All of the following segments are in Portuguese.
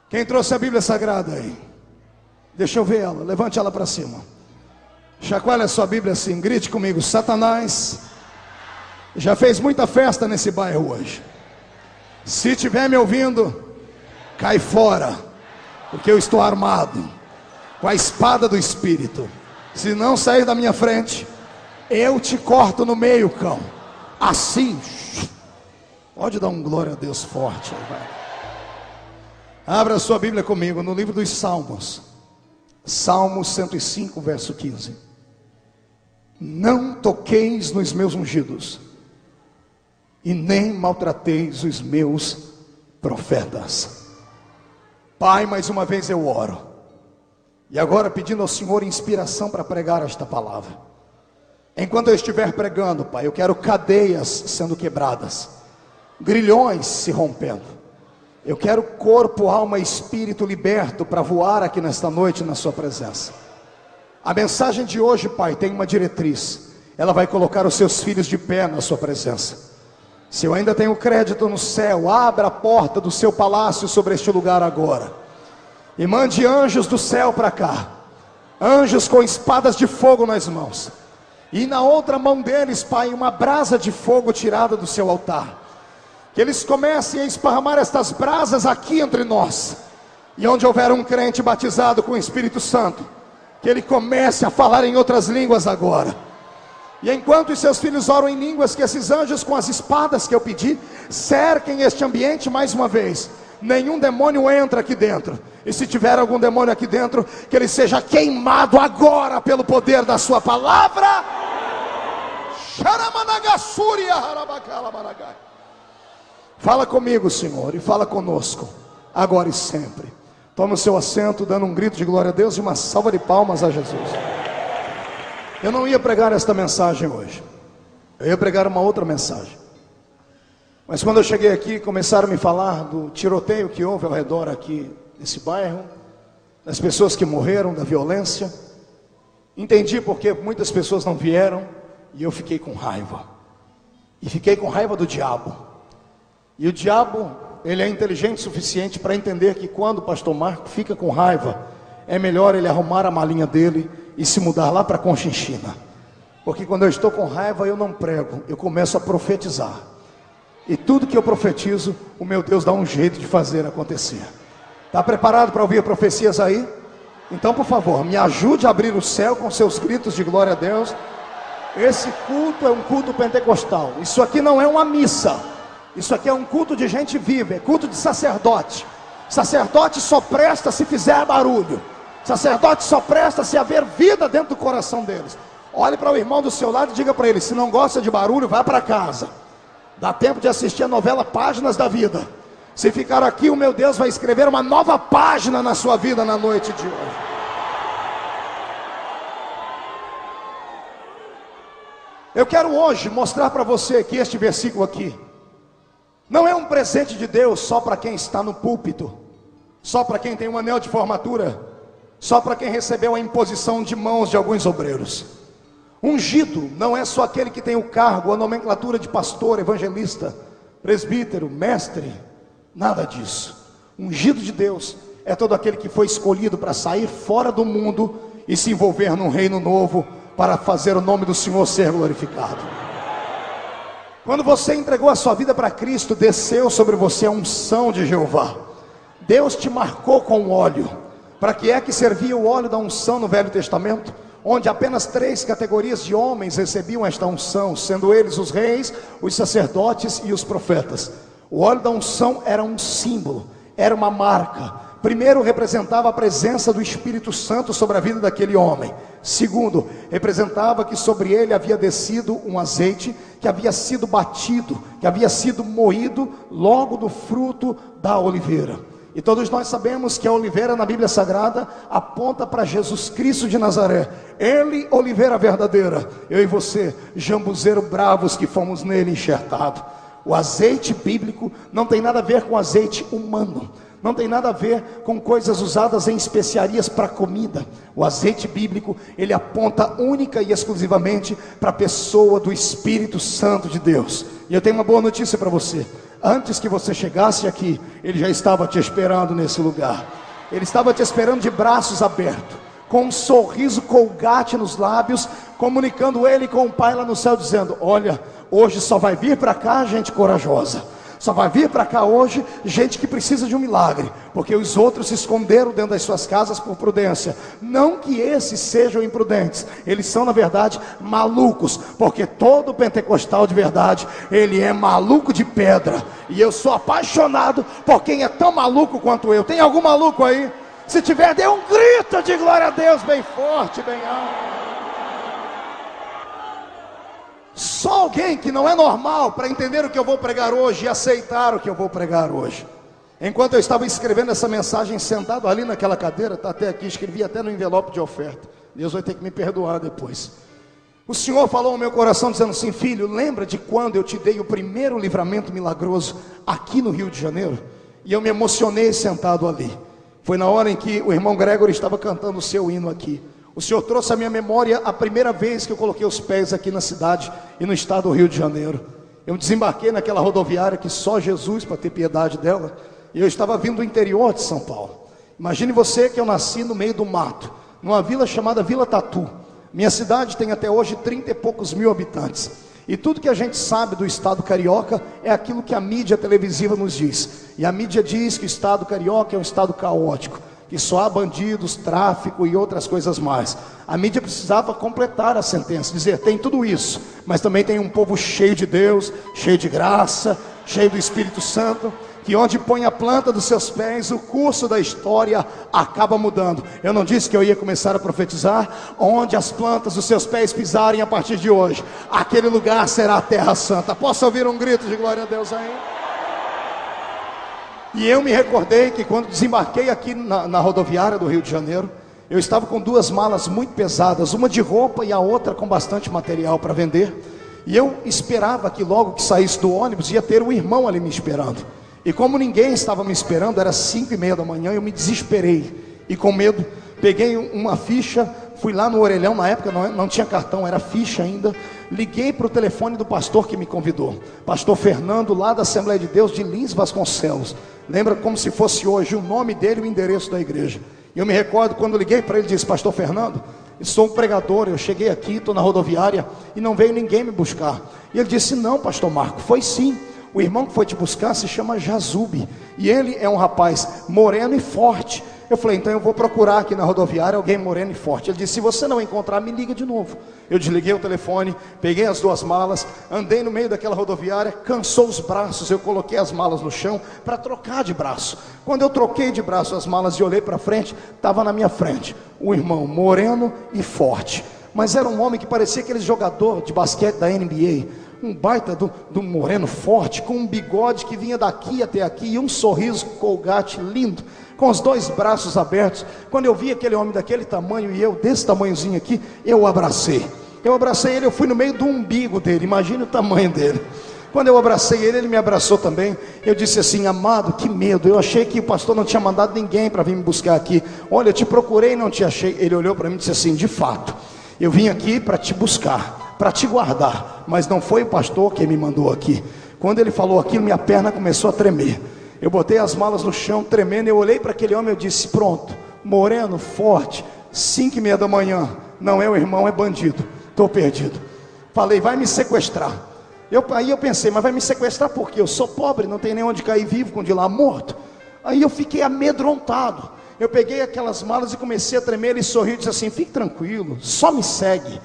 Quem trouxe a Bíblia Sagrada aí? Deixa eu ver ela, levante ela para cima. Chacoalha a sua Bíblia assim, grite comigo: Satanás já fez muita festa nesse bairro hoje. Se estiver me ouvindo, cai fora, porque eu estou armado com a espada do Espírito. Se não sair da minha frente, eu te corto no meio, cão. Assim. Pode dar um glória a Deus forte aí, vai. Abra a sua Bíblia comigo no livro dos Salmos. Salmos 105, verso 15. Não toqueis nos meus ungidos, e nem maltrateis os meus profetas. Pai, mais uma vez eu oro, e agora pedindo ao Senhor inspiração para pregar esta palavra. Enquanto eu estiver pregando, Pai, eu quero cadeias sendo quebradas, grilhões se rompendo. Eu quero corpo, alma e espírito liberto para voar aqui nesta noite na sua presença. A mensagem de hoje, Pai, tem uma diretriz. Ela vai colocar os seus filhos de pé na sua presença. Se eu ainda tenho crédito no céu, abra a porta do seu palácio sobre este lugar agora, e mande anjos do céu para cá. Anjos com espadas de fogo nas mãos, e na outra mão deles, Pai, uma brasa de fogo tirada do seu altar. Que eles comecem a esparramar estas brasas aqui entre nós. E onde houver um crente batizado com o Espírito Santo, que ele comece a falar em outras línguas agora. E enquanto os seus filhos oram em línguas, que esses anjos com as espadas que eu pedi cerquem este ambiente mais uma vez. Nenhum demônio entra aqui dentro. E se tiver algum demônio aqui dentro, que ele seja queimado agora pelo poder da sua palavra. Fala comigo, Senhor, e fala conosco, agora e sempre. Toma o seu assento, dando um grito de glória a Deus e uma salva de palmas a Jesus. Eu não ia pregar esta mensagem hoje, eu ia pregar uma outra mensagem. Mas quando eu cheguei aqui, começaram a me falar do tiroteio que houve ao redor aqui desse bairro, das pessoas que morreram, da violência. Entendi porque muitas pessoas não vieram, e eu fiquei com raiva. E fiquei com raiva do diabo. E o diabo, ele é inteligente o suficiente para entender que quando o pastor Marco fica com raiva, é melhor ele arrumar a malinha dele e se mudar lá para Conchinchina. Porque quando eu estou com raiva, eu não prego, eu começo a profetizar. E tudo que eu profetizo, o meu Deus dá um jeito de fazer acontecer. Está preparado para ouvir profecias aí? Então, por favor, me ajude a abrir o céu com seus gritos de glória a Deus. Esse culto é um culto pentecostal. Isso aqui não é uma missa. Isso aqui é um culto de gente viva, é culto de sacerdote. Sacerdote só presta se fizer barulho. Sacerdote só presta se haver vida dentro do coração deles. Olhe para o irmão do seu lado e diga para ele: se não gosta de barulho, vá para casa. Dá tempo de assistir a novela Páginas da Vida. Se ficar aqui, o meu Deus vai escrever uma nova página na sua vida na noite de hoje. Eu quero hoje mostrar para você que este versículo aqui não é um presente de Deus só para quem está no púlpito, só para quem tem um anel de formatura, só para quem recebeu a imposição de mãos de alguns obreiros. Ungido não é só aquele que tem o cargo, a nomenclatura de pastor, evangelista, presbítero, mestre, nada disso. Ungido de Deus é todo aquele que foi escolhido para sair fora do mundo e se envolver num reino novo, para fazer o nome do Senhor ser glorificado. Quando você entregou a sua vida para Cristo, desceu sobre você a unção de Jeová. Deus te marcou com óleo. Para que é que servia o óleo da unção no Velho Testamento? Onde apenas 3 categorias de homens recebiam esta unção, sendo eles os reis, os sacerdotes e os profetas. O óleo da unção era um símbolo, era uma marca. Primeiro, representava a presença do Espírito Santo sobre a vida daquele homem. Segundo, representava que sobre ele havia descido um azeite que havia sido batido, que havia sido moído logo do fruto da oliveira. E todos nós sabemos que a oliveira na Bíblia Sagrada aponta para Jesus Cristo de Nazaré. Ele, oliveira verdadeira, eu e você, jambuzeiro bravos que fomos nele enxertados. O azeite bíblico não tem nada a ver com azeite humano. Não tem nada a ver com coisas usadas em especiarias para comida. O azeite bíblico, ele aponta única e exclusivamente para a pessoa do Espírito Santo de Deus. E eu tenho uma boa notícia para você: Antes que você chegasse aqui, Ele já estava te esperando nesse lugar. Ele estava te esperando de braços abertos, com um sorriso colgate nos lábios, comunicando Ele com o Pai lá no céu, dizendo: olha, hoje só vai vir para cá gente corajosa. Só vai vir para cá hoje gente que precisa de um milagre, porque os outros se esconderam dentro das suas casas por prudência. Não que esses sejam imprudentes, eles são na verdade malucos, porque todo pentecostal de verdade, ele é maluco de pedra. E eu sou apaixonado por quem é tão maluco quanto eu. Tem algum maluco aí? Se tiver, dê um grito de glória a Deus bem forte, bem alto. Só alguém que não é normal para entender o que eu vou pregar hoje e aceitar o que eu vou pregar hoje. Enquanto eu estava escrevendo essa mensagem sentado ali naquela cadeira, está até aqui, escrevi até no envelope de oferta. Deus vai ter que me perdoar depois. O Senhor falou ao meu coração dizendo assim: filho, lembra de quando eu te dei o primeiro livramento milagroso aqui no Rio de Janeiro? E eu me emocionei sentado ali. Foi na hora em que o irmão Gregory estava cantando o seu hino aqui. O Senhor trouxe à minha memória a primeira vez que eu coloquei os pés aqui na cidade e no estado do Rio de Janeiro. Eu desembarquei naquela rodoviária que só Jesus para ter piedade dela. E eu estava vindo do interior de São Paulo. Imagine você que eu nasci no meio do mato, numa vila chamada Vila Tatu. Minha cidade tem até hoje 30 e poucos mil habitantes. E tudo que a gente sabe do estado carioca é aquilo que a mídia televisiva nos diz. E a mídia diz que o estado carioca é um estado caótico, que só há bandidos, tráfico e outras coisas mais. A mídia precisava completar a sentença, dizer: tem tudo isso, mas também tem um povo cheio de Deus, cheio de graça, cheio do Espírito Santo, que onde põe a planta dos seus pés, o curso da história acaba mudando. Eu não disse que eu ia começar a profetizar? Onde as plantas dos seus pés pisarem a partir de hoje, aquele lugar será a terra santa. Posso ouvir um grito de glória a Deus aí? E eu me recordei que quando desembarquei aqui na rodoviária do Rio de Janeiro, eu estava com duas malas muito pesadas, uma de roupa e a outra com bastante material para vender. E eu esperava que logo que saísse do ônibus ia ter um irmão ali me esperando. E como ninguém estava me esperando, era 5:30 da manhã, eu me desesperei. E com medo, peguei uma ficha, fui lá no orelhão, na época não tinha cartão, era ficha ainda. Liguei para o telefone do pastor que me convidou, pastor Fernando, lá da Assembleia de Deus de Lins Vasconcelos. Lembra como se fosse hoje o nome dele e o endereço da igreja. E eu me recordo quando liguei para ele, disse: pastor Fernando, eu sou um pregador, eu cheguei aqui, estou na rodoviária e não veio ninguém me buscar. E ele disse: não, pastor Marco, foi sim. O irmão que foi te buscar se chama Jazube, e ele é um rapaz moreno e forte. Eu falei: então eu vou procurar aqui na rodoviária alguém moreno e forte. Ele disse: se você não encontrar, me liga de novo. Eu desliguei o telefone, peguei as duas malas, andei no meio daquela rodoviária, cansou os braços, eu coloquei as malas no chão para trocar de braço. Quando eu troquei de braço as malas e olhei para frente, estava na minha frente o irmão moreno e forte, mas era um homem que parecia aquele jogador de basquete da NBA, um baita do moreno forte, com um bigode que vinha daqui até aqui e um sorriso colgate lindo, com os dois braços abertos. Quando eu vi aquele homem daquele tamanho e eu desse tamanhozinho aqui, eu o abracei. Eu abracei ele, eu fui no meio do umbigo dele, imagine o tamanho dele. Quando eu abracei ele, ele me abraçou também. Eu disse assim: amado, que medo, eu achei que o pastor não tinha mandado ninguém para vir me buscar aqui. Olha, eu te procurei e não te achei. Ele olhou para mim e disse assim: de fato, eu vim aqui para te buscar, para te guardar, mas não foi o pastor quem me mandou aqui. Quando ele falou aquilo, minha perna começou a tremer. Eu botei as malas no chão, tremendo. Eu olhei para aquele homem e eu disse: pronto, moreno, forte, 5:30 da manhã, não é o irmão, é bandido, estou perdido. Falei: vai me sequestrar. Aí eu pensei: mas vai me sequestrar por quê? Eu sou pobre, não tenho nem onde cair vivo com de lá morto. Aí eu fiquei amedrontado. Eu peguei aquelas malas e comecei a tremer. Ele sorriu e disse assim: fique tranquilo, só me segue.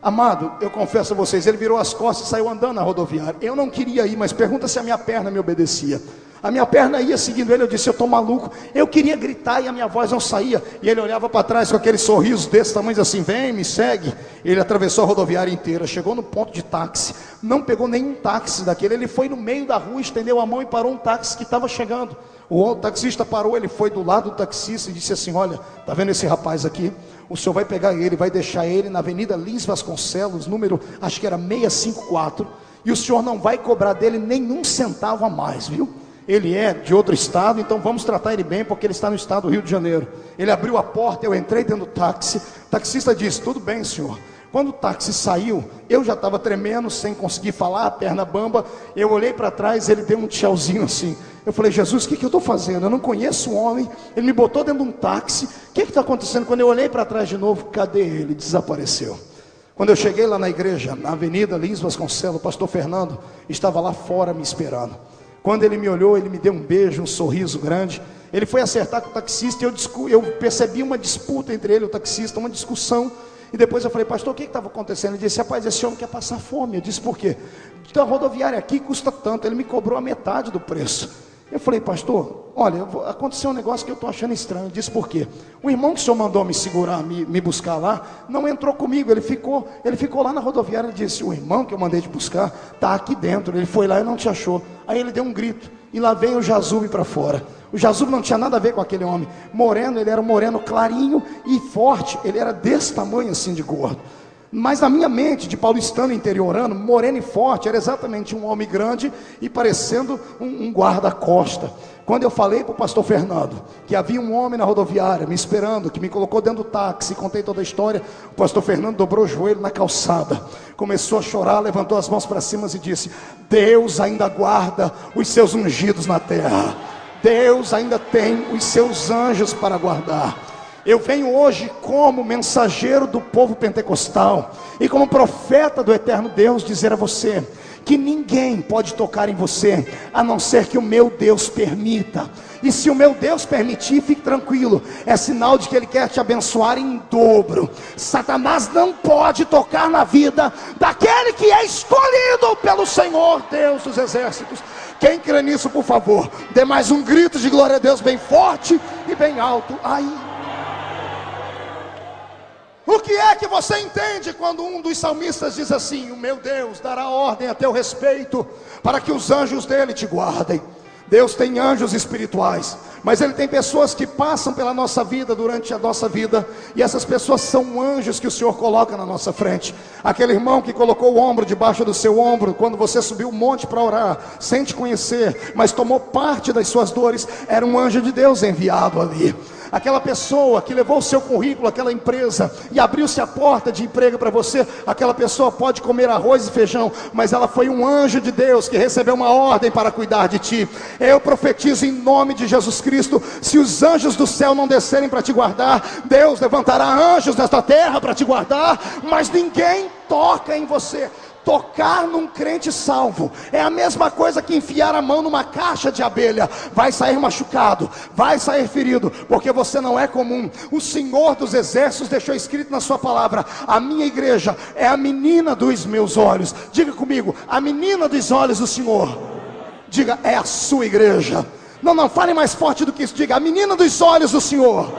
Amado, eu confesso a vocês, ele virou as costas e saiu andando na rodoviária. Eu não queria ir, mas pergunta se a minha perna me obedecia. A minha perna ia seguindo ele. Eu disse: eu estou maluco. Eu queria gritar e a minha voz não saía. E ele olhava para trás com aquele sorriso desse tamanho, assim: vem, me segue. Ele atravessou a rodoviária inteira, chegou no ponto de táxi, não pegou nenhum táxi daquele. Ele foi no meio da rua, estendeu a mão e parou um táxi que estava chegando. O outro taxista parou, ele foi do lado do taxista e disse assim: olha, está vendo esse rapaz aqui? O senhor vai pegar ele, vai deixar ele na Avenida Lins Vasconcelos, número, acho que era 654, e o senhor não vai cobrar dele nenhum centavo a mais, viu? Ele é de outro estado, então vamos tratar ele bem, porque ele está no estado do Rio de Janeiro. Ele abriu a porta, eu entrei dentro do táxi. O taxista disse: tudo bem, senhor. Quando o táxi saiu, eu já estava tremendo, sem conseguir falar, perna bamba. Eu olhei para trás, ele deu um tchauzinho assim. Eu falei: Jesus, o que eu estou fazendo? Eu não conheço o homem, ele me botou dentro de um táxi. O que está acontecendo? Quando eu olhei para trás de novo, cadê ele? Desapareceu. Quando eu cheguei lá na igreja, na Avenida Lins Vasconcelos, o pastor Fernando estava lá fora me esperando. Quando ele me olhou, ele me deu um beijo, um sorriso grande. Ele foi acertar com o taxista e eu percebi uma disputa entre ele e o taxista, uma discussão. E depois eu falei: pastor, o que estava acontecendo? Ele disse: rapaz, esse homem quer passar fome. Eu disse: por quê? A rodoviária aqui custa tanto. Ele me cobrou a metade do preço. Eu falei: pastor, olha, aconteceu um negócio que eu estou achando estranho. Ele disse: por quê? O irmão que o senhor mandou me segurar, me buscar lá, não entrou comigo. Ele ficou lá na rodoviária. Ele disse: o irmão que eu mandei te buscar está aqui dentro. Ele foi lá e não te achou. Aí ele deu um grito e lá veio o Jazube para fora. O Jazube não tinha nada a ver com aquele homem moreno. Ele era um moreno clarinho e forte. Ele era desse tamanho assim de gordo. Mas na minha mente, de paulistano interiorano, moreno e forte, era exatamente um homem grande e parecendo um guarda-costa. Quando eu falei para o pastor Fernando que havia um homem na rodoviária me esperando, que me colocou dentro do táxi, contei toda a história, o pastor Fernando dobrou o joelho na calçada, começou a chorar, levantou as mãos para cima e disse: Deus ainda guarda os seus ungidos na terra. Deus ainda tem os seus anjos para guardar. Eu venho hoje como mensageiro do povo pentecostal e como profeta do eterno Deus dizer a você que ninguém pode tocar em você a não ser que o meu Deus permita. E se o meu Deus permitir, fique tranquilo, é sinal de que Ele quer te abençoar em dobro. Satanás não pode tocar na vida daquele que é escolhido pelo Senhor Deus dos exércitos. Quem crê nisso, por favor, dê mais um grito de glória a Deus bem forte e bem alto. Aí. O que é que você entende quando um dos salmistas diz assim: o meu Deus dará ordem a teu respeito, para que os anjos dele te guardem? Deus tem anjos espirituais, mas Ele tem pessoas que passam pela nossa vida, durante a nossa vida, e essas pessoas são anjos que o Senhor coloca na nossa frente. Aquele irmão que colocou o ombro debaixo do seu ombro, quando você subiu o monte para orar, sem te conhecer, mas tomou parte das suas dores, era um anjo de Deus enviado ali. Aquela pessoa que levou o seu currículo àquela empresa e abriu-se a porta de emprego para você, aquela pessoa pode comer arroz e feijão, mas ela foi um anjo de Deus que recebeu uma ordem para cuidar de ti. Eu profetizo em nome de Jesus Cristo: se os anjos do céu não descerem para te guardar, Deus levantará anjos nesta terra para te guardar, mas ninguém toca em você. Tocar num crente salvo é a mesma coisa que enfiar a mão numa caixa de abelha. Vai sair machucado, vai sair ferido, porque você não é comum. O Senhor dos exércitos deixou escrito na sua palavra: a minha igreja é a menina dos meus olhos. Diga comigo: a menina dos olhos do Senhor. Diga: é a sua igreja. Não, fale mais forte do que isso. Diga: a menina dos olhos do Senhor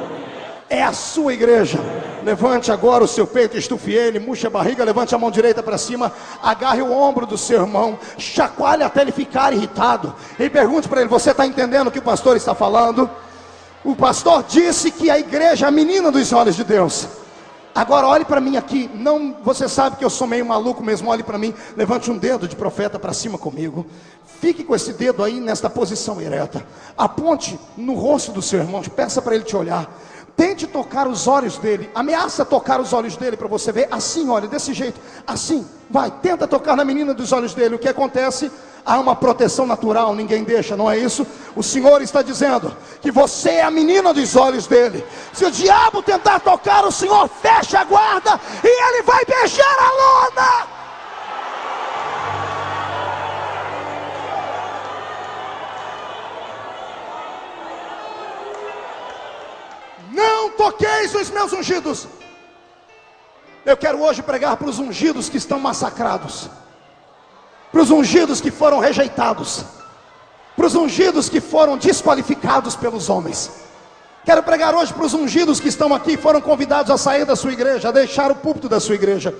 é a sua igreja. Levante agora o seu peito, estufe ele, murche a barriga, levante a mão direita para cima, agarre o ombro do seu irmão, chacoalhe até ele ficar irritado e pergunte para ele: você está entendendo o que o pastor está falando? O pastor disse que a igreja é a menina dos olhos de Deus. Agora olhe para mim aqui. Não, você sabe que eu sou meio maluco mesmo. Olhe para mim, levante um dedo de profeta para cima comigo. Fique com esse dedo aí nesta posição ereta. Aponte no rosto do seu irmão, peça para ele te olhar. Tente tocar os olhos dele, ameaça tocar os olhos dele para você ver. Assim, olha, desse jeito, assim, vai, tenta tocar na menina dos olhos dele. O que acontece? Há uma proteção natural, ninguém deixa, não é isso? O Senhor está dizendo que você é a menina dos olhos dele. Se o diabo tentar tocar, o Senhor fecha a guarda e ele vai beijar a lona. Não toqueis os meus ungidos. Eu quero hoje pregar para os ungidos que estão massacrados, para os ungidos que foram rejeitados, para os ungidos que foram desqualificados pelos homens. Quero pregar hoje para os ungidos que estão aqui e foram convidados a sair da sua igreja, a deixar o púlpito da sua igreja.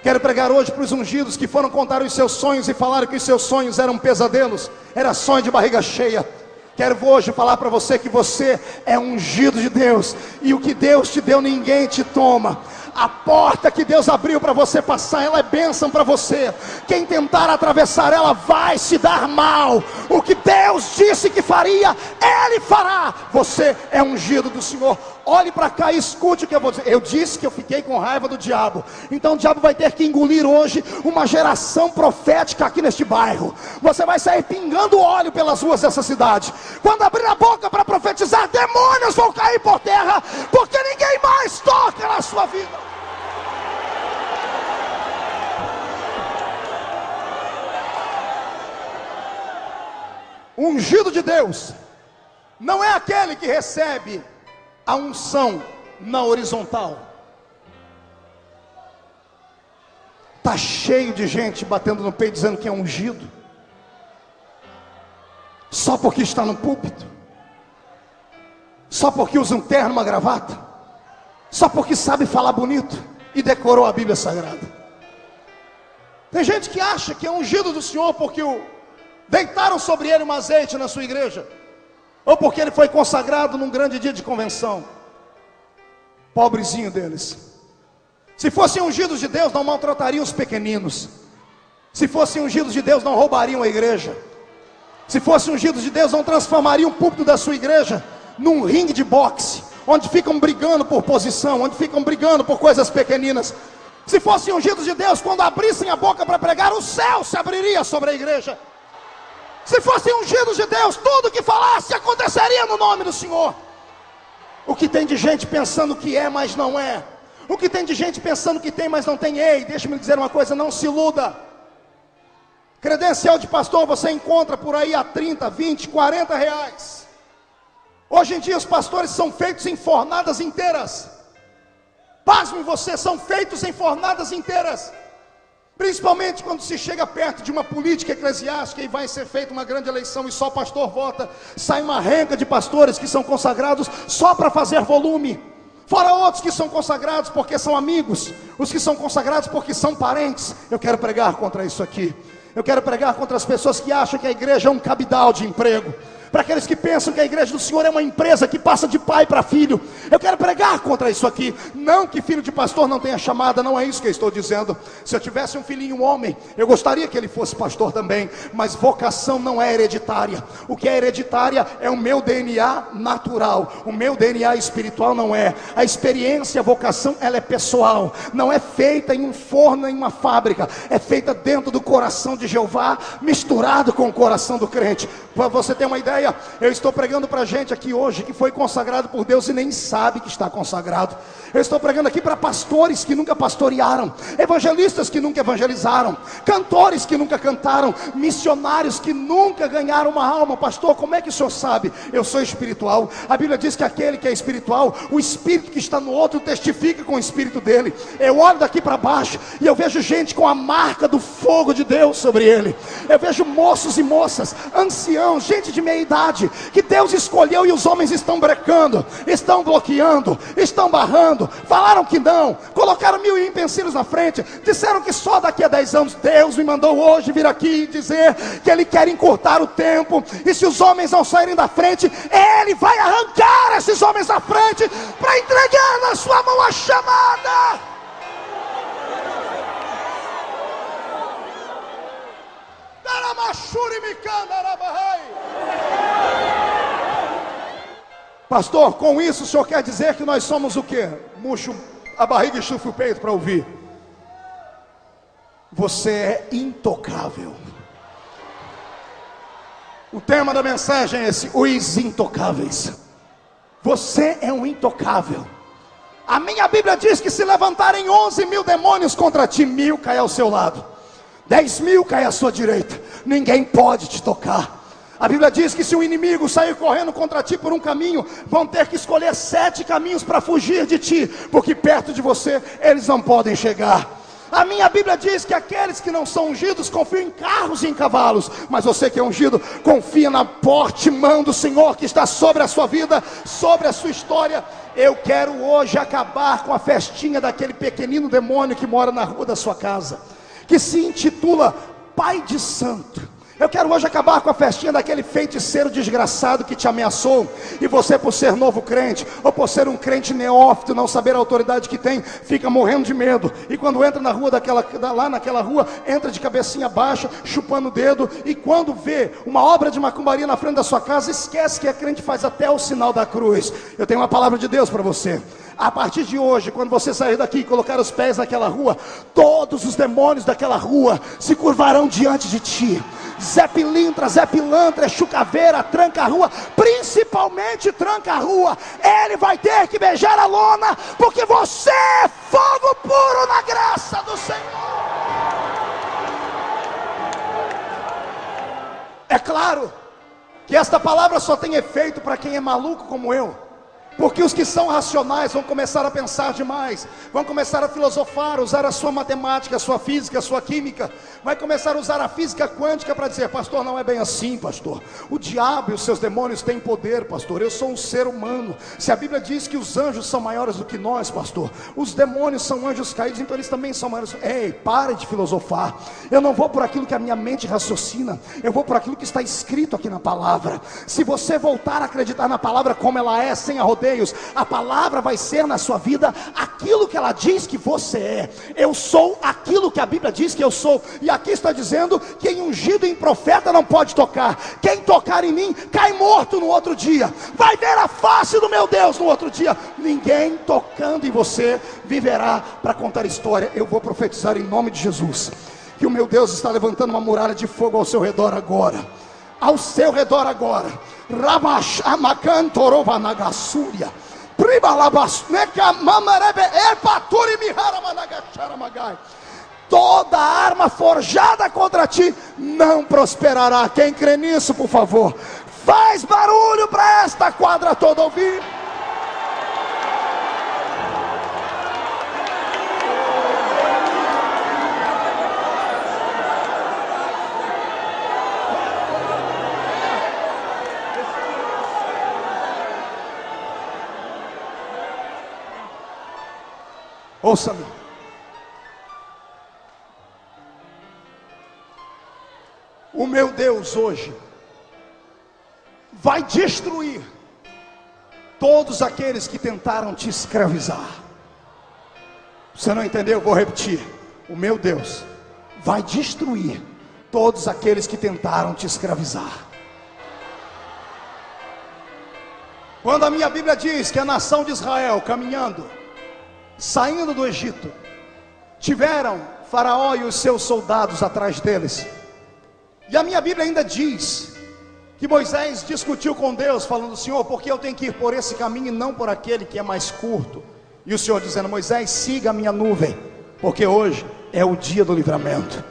Quero pregar hoje para os ungidos que foram contar os seus sonhos e falaram que os seus sonhos eram pesadelos, era sonho de barriga cheia. Quero hoje falar para você que você é ungido de Deus, e o que Deus te deu ninguém te toma. A porta que Deus abriu para você passar, ela é bênção para você. Quem tentar atravessar ela vai se dar mal. O que Deus disse que faria, Ele fará. Você é ungido do Senhor. Olhe para cá e escute o que eu vou dizer. Eu disse que eu fiquei com raiva do diabo. Então o diabo vai ter que engolir hoje uma geração profética aqui neste bairro. Você vai sair pingando óleo pelas ruas dessa cidade. Quando abrir a boca para profetizar, demônios vão cair por terra, porque ninguém mais toca na sua vida. O ungido de Deus não é aquele que recebe a unção na horizontal. Está cheio de gente batendo no peito dizendo que é ungido, só porque está no púlpito, só porque usa um terno, uma gravata, só porque sabe falar bonito e decorou a Bíblia Sagrada. Tem gente que acha que é ungido do Senhor porque deitaram sobre ele um azeite na sua igreja, ou porque ele foi consagrado num grande dia de convenção. Pobrezinho deles. Se fossem ungidos de Deus, não maltratariam os pequeninos. Se fossem ungidos de Deus, não roubariam a igreja. Se fossem ungidos de Deus, não transformariam o púlpito da sua igreja num ringue de boxe, onde ficam brigando por posição, onde ficam brigando por coisas pequeninas. Se fossem ungidos de Deus, quando abrissem a boca para pregar, o céu se abriria sobre a igreja. Se fossem ungidos de Deus, tudo que falasse aconteceria no nome do Senhor. O que tem de gente pensando que é, mas não é. O que tem de gente pensando que tem, mas não tem. Ei, deixa-me dizer uma coisa, não se iluda. Credencial de pastor você encontra por aí a 30, 20, 40 reais. Hoje em dia os pastores são feitos em fornadas inteiras. Pasme você, são feitos em fornadas inteiras. Principalmente quando se chega perto de uma política eclesiástica e vai ser feita uma grande eleição e só o pastor vota, sai uma renca de pastores que são consagrados só para fazer volume. Fora outros que são consagrados porque são amigos, os que são consagrados porque são parentes. Eu quero pregar contra isso aqui. Eu quero pregar contra as pessoas que acham que a igreja é um cabidal de emprego. Para aqueles que pensam que a igreja do Senhor é uma empresa que passa de pai para filho. Eu quero pregar contra isso aqui. Não que filho de pastor não tenha chamada, não é isso que eu estou dizendo. Se eu tivesse um filhinho um homem, eu gostaria que ele fosse pastor também. Mas vocação não é hereditária. O que é hereditária é o meu DNA natural. O meu DNA espiritual não é. A experiência, a vocação, ela é pessoal. Não é feita em um forno, em uma fábrica. É feita dentro do coração de Jeová, misturado com o coração do crente. Para você ter uma ideia, eu estou pregando para gente aqui hoje que foi consagrado por Deus e nem sabe que está consagrado. Eu estou pregando aqui para pastores que nunca pastorearam, evangelistas que nunca evangelizaram, cantores que nunca cantaram, missionários que nunca ganharam uma alma. Pastor, como é que o senhor sabe? Eu sou espiritual. A Bíblia diz que aquele que é espiritual, o espírito que está no outro testifica com o espírito dele. Eu olho daqui para baixo e eu vejo gente com a marca do fogo de Deus sobre ele. Eu vejo moços e moças, anciãos, gente de meia idade, que Deus escolheu e os homens estão brecando, estão bloqueando, estão barrando, falaram que não, colocaram 1000 empecilhos na frente, disseram que só daqui a 10 anos. Deus me mandou hoje vir aqui dizer que Ele quer encurtar o tempo, e se os homens não saírem da frente, Ele vai arrancar esses homens da frente, para entregar na sua mão a chamada. Pastor, com isso o senhor quer dizer que nós somos o quê? Murcho a barriga e chufa o peito para ouvir. Você é intocável. O tema da mensagem é esse: os intocáveis. Você é um intocável. A minha Bíblia diz que se levantarem 11.000 demônios contra ti, 1.000 cai ao seu lado, 10.000 cai à sua direita, ninguém pode te tocar. A Bíblia diz que se o inimigo sair correndo contra ti por um caminho, vão ter que escolher 7 caminhos para fugir de ti, porque perto de você eles não podem chegar. A minha Bíblia diz que aqueles que não são ungidos confiam em carros e em cavalos, mas você que é ungido, confia na forte mão do Senhor que está sobre a sua vida, sobre a sua história. Eu quero hoje acabar com a festinha daquele pequenino demônio que mora na rua da sua casa, que se intitula Pai de Santo, Eu quero hoje acabar com a festinha daquele feiticeiro desgraçado que te ameaçou, e você, por ser novo crente, ou por ser um crente neófito, não saber a autoridade que tem, fica morrendo de medo, e quando entra na rua lá naquela rua, entra de cabecinha baixa, chupando o dedo, e quando vê uma obra de macumbaria na frente da sua casa, esquece que é crente, faz até o sinal da cruz. Eu tenho uma palavra de Deus para você. A partir de hoje, quando você sair daqui e colocar os pés naquela rua, todos os demônios daquela rua se curvarão diante de ti. Zé Pilintra, Zé Pilantra, Chucaveira, tranca a rua, principalmente tranca a rua. Ele vai ter que beijar a lona, porque você é fogo puro na graça do Senhor. É claro que esta palavra só tem efeito para quem é maluco como eu. Porque os que são racionais vão começar a pensar demais, vão começar a filosofar, usar a sua matemática, a sua física, a sua química, vai começar a usar a física quântica para dizer: pastor, não é bem assim, pastor. O diabo e os seus demônios têm poder, pastor. Eu sou um ser humano. Se a Bíblia diz que os anjos são maiores do que nós, pastor, os demônios são anjos caídos, então eles também são maiores. Ei, pare de filosofar. Eu não vou por aquilo que a minha mente raciocina, eu vou por aquilo que está escrito aqui na palavra. Se você voltar a acreditar na palavra como ela é, sem arrodeios, a palavra vai ser na sua vida aquilo que ela diz que você é. Eu sou aquilo que a Bíblia diz que eu sou. E aqui está dizendo que em ungido em profeta não pode tocar. Quem tocar em mim cai morto no outro dia, vai ver a face do meu Deus no outro dia. Ninguém tocando em você viverá para contar história. Eu vou profetizar em nome de Jesus que o meu Deus está levantando uma muralha de fogo ao seu redor agora. Ao seu redor agora. Rabashamakantorovanagassúria. Toda arma forjada contra ti não prosperará. Quem crê nisso, por favor, faz barulho para esta quadra toda ouvir. Ouça-me. O meu Deus hoje vai destruir todos aqueles que tentaram te escravizar. Você não entendeu? Eu vou repetir. O meu Deus vai destruir todos aqueles que tentaram te escravizar. Quando a minha Bíblia diz que a nação de Israel caminhando, saindo do Egito, tiveram Faraó e os seus soldados atrás deles, e a minha Bíblia ainda diz que Moisés discutiu com Deus, falando: Senhor, por que eu tenho que ir por esse caminho e não por aquele que é mais curto? E o Senhor dizendo: Moisés, siga a minha nuvem, porque hoje é o dia do livramento.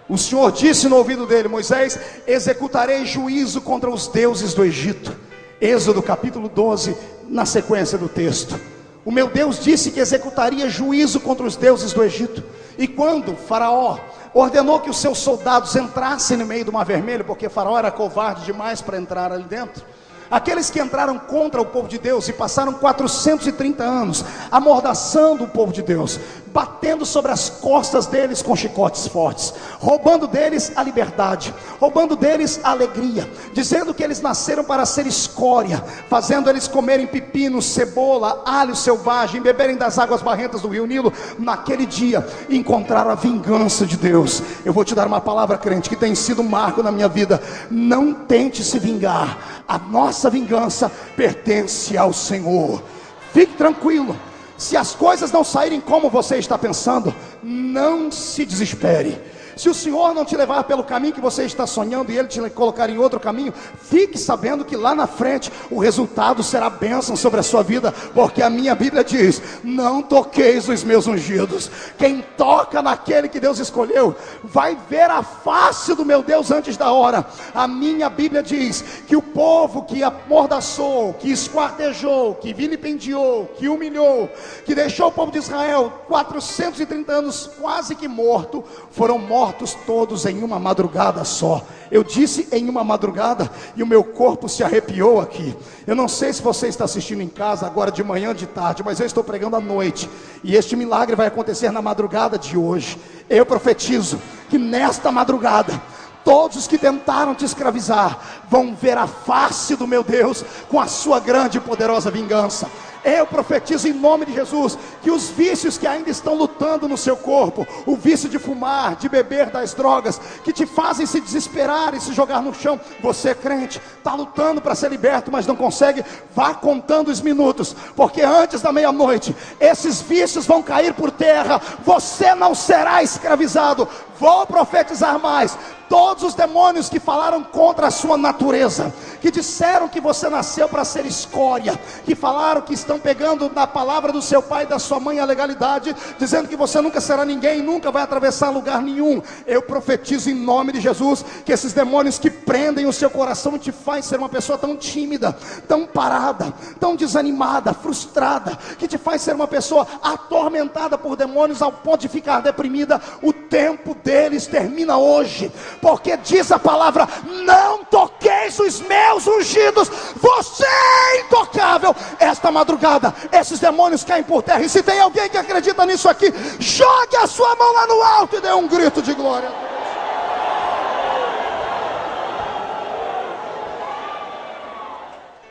O Senhor disse no ouvido dele: Moisés, executarei juízo contra os deuses do Egito. Êxodo capítulo 12, na sequência do texto. O meu Deus disse que executaria juízo contra os deuses do Egito. E quando Faraó ordenou que os seus soldados entrassem no meio do Mar Vermelho, porque Faraó era covarde demais para entrar ali dentro, aqueles que entraram contra o povo de Deus e passaram 430 anos amordaçando o povo de Deus, batendo sobre as costas deles com chicotes fortes, roubando deles a liberdade, roubando deles a alegria, dizendo que eles nasceram para ser escória, fazendo eles comerem pepino, cebola, alho selvagem, beberem das águas barrentas do rio Nilo. Naquele dia encontraram a vingança de Deus. Eu vou te dar uma palavra, crente, que tem sido um marco na minha vida: não tente se vingar. A nossa vingança pertence ao Senhor. Fique tranquilo. Se as coisas não saírem como você está pensando, não se desespere. Se o Senhor não te levar pelo caminho que você está sonhando e Ele te colocar em outro caminho, fique sabendo que lá na frente o resultado será bênção sobre a sua vida, porque a minha Bíblia diz: não toqueis os meus ungidos. Quem toca naquele que Deus escolheu vai ver a face do meu Deus antes da hora. A minha Bíblia diz que o povo que amordaçou, que esquartejou, que vilipendiou, que humilhou, que deixou o povo de Israel 430 anos quase que morto, foram mortos todos em uma madrugada só. Eu disse em uma madrugada e o meu corpo se arrepiou aqui. Eu não sei se você está assistindo em casa agora de manhã, de tarde, mas eu estou pregando à noite, e este milagre vai acontecer na madrugada de hoje. Eu profetizo que nesta madrugada Todos os que tentaram te escravizar vão ver a face do meu Deus com a sua grande e poderosa vingança. Eu profetizo em nome de Jesus que os vícios que ainda estão lutando no seu corpo, o vício de fumar, de beber, das drogas, que te fazem se desesperar e se jogar no chão, você crente, está lutando para ser liberto, mas não consegue, vá contando os minutos, porque antes da meia-noite, esses vícios vão cair por terra, você não será escravizado. Vou profetizar mais. Todos os demônios que falaram contra a sua natureza, que disseram que você nasceu para ser escória, que falaram que estão pegando na palavra do seu pai e da sua mãe a legalidade, dizendo que você nunca será ninguém, nunca vai atravessar lugar nenhum, eu profetizo em nome de Jesus, que esses demônios que prendem o seu coração e te faz ser uma pessoa tão tímida, tão parada, tão desanimada, frustrada, que te faz ser uma pessoa atormentada por demônios ao ponto de ficar deprimida, o tempo deles termina hoje, porque diz a palavra: não toqueis os meus ungidos, você é intocável. Esta madrugada esses demônios caem por terra, e se tem alguém que acredita nisso aqui, jogue a sua mão lá no alto e dê um grito de glória.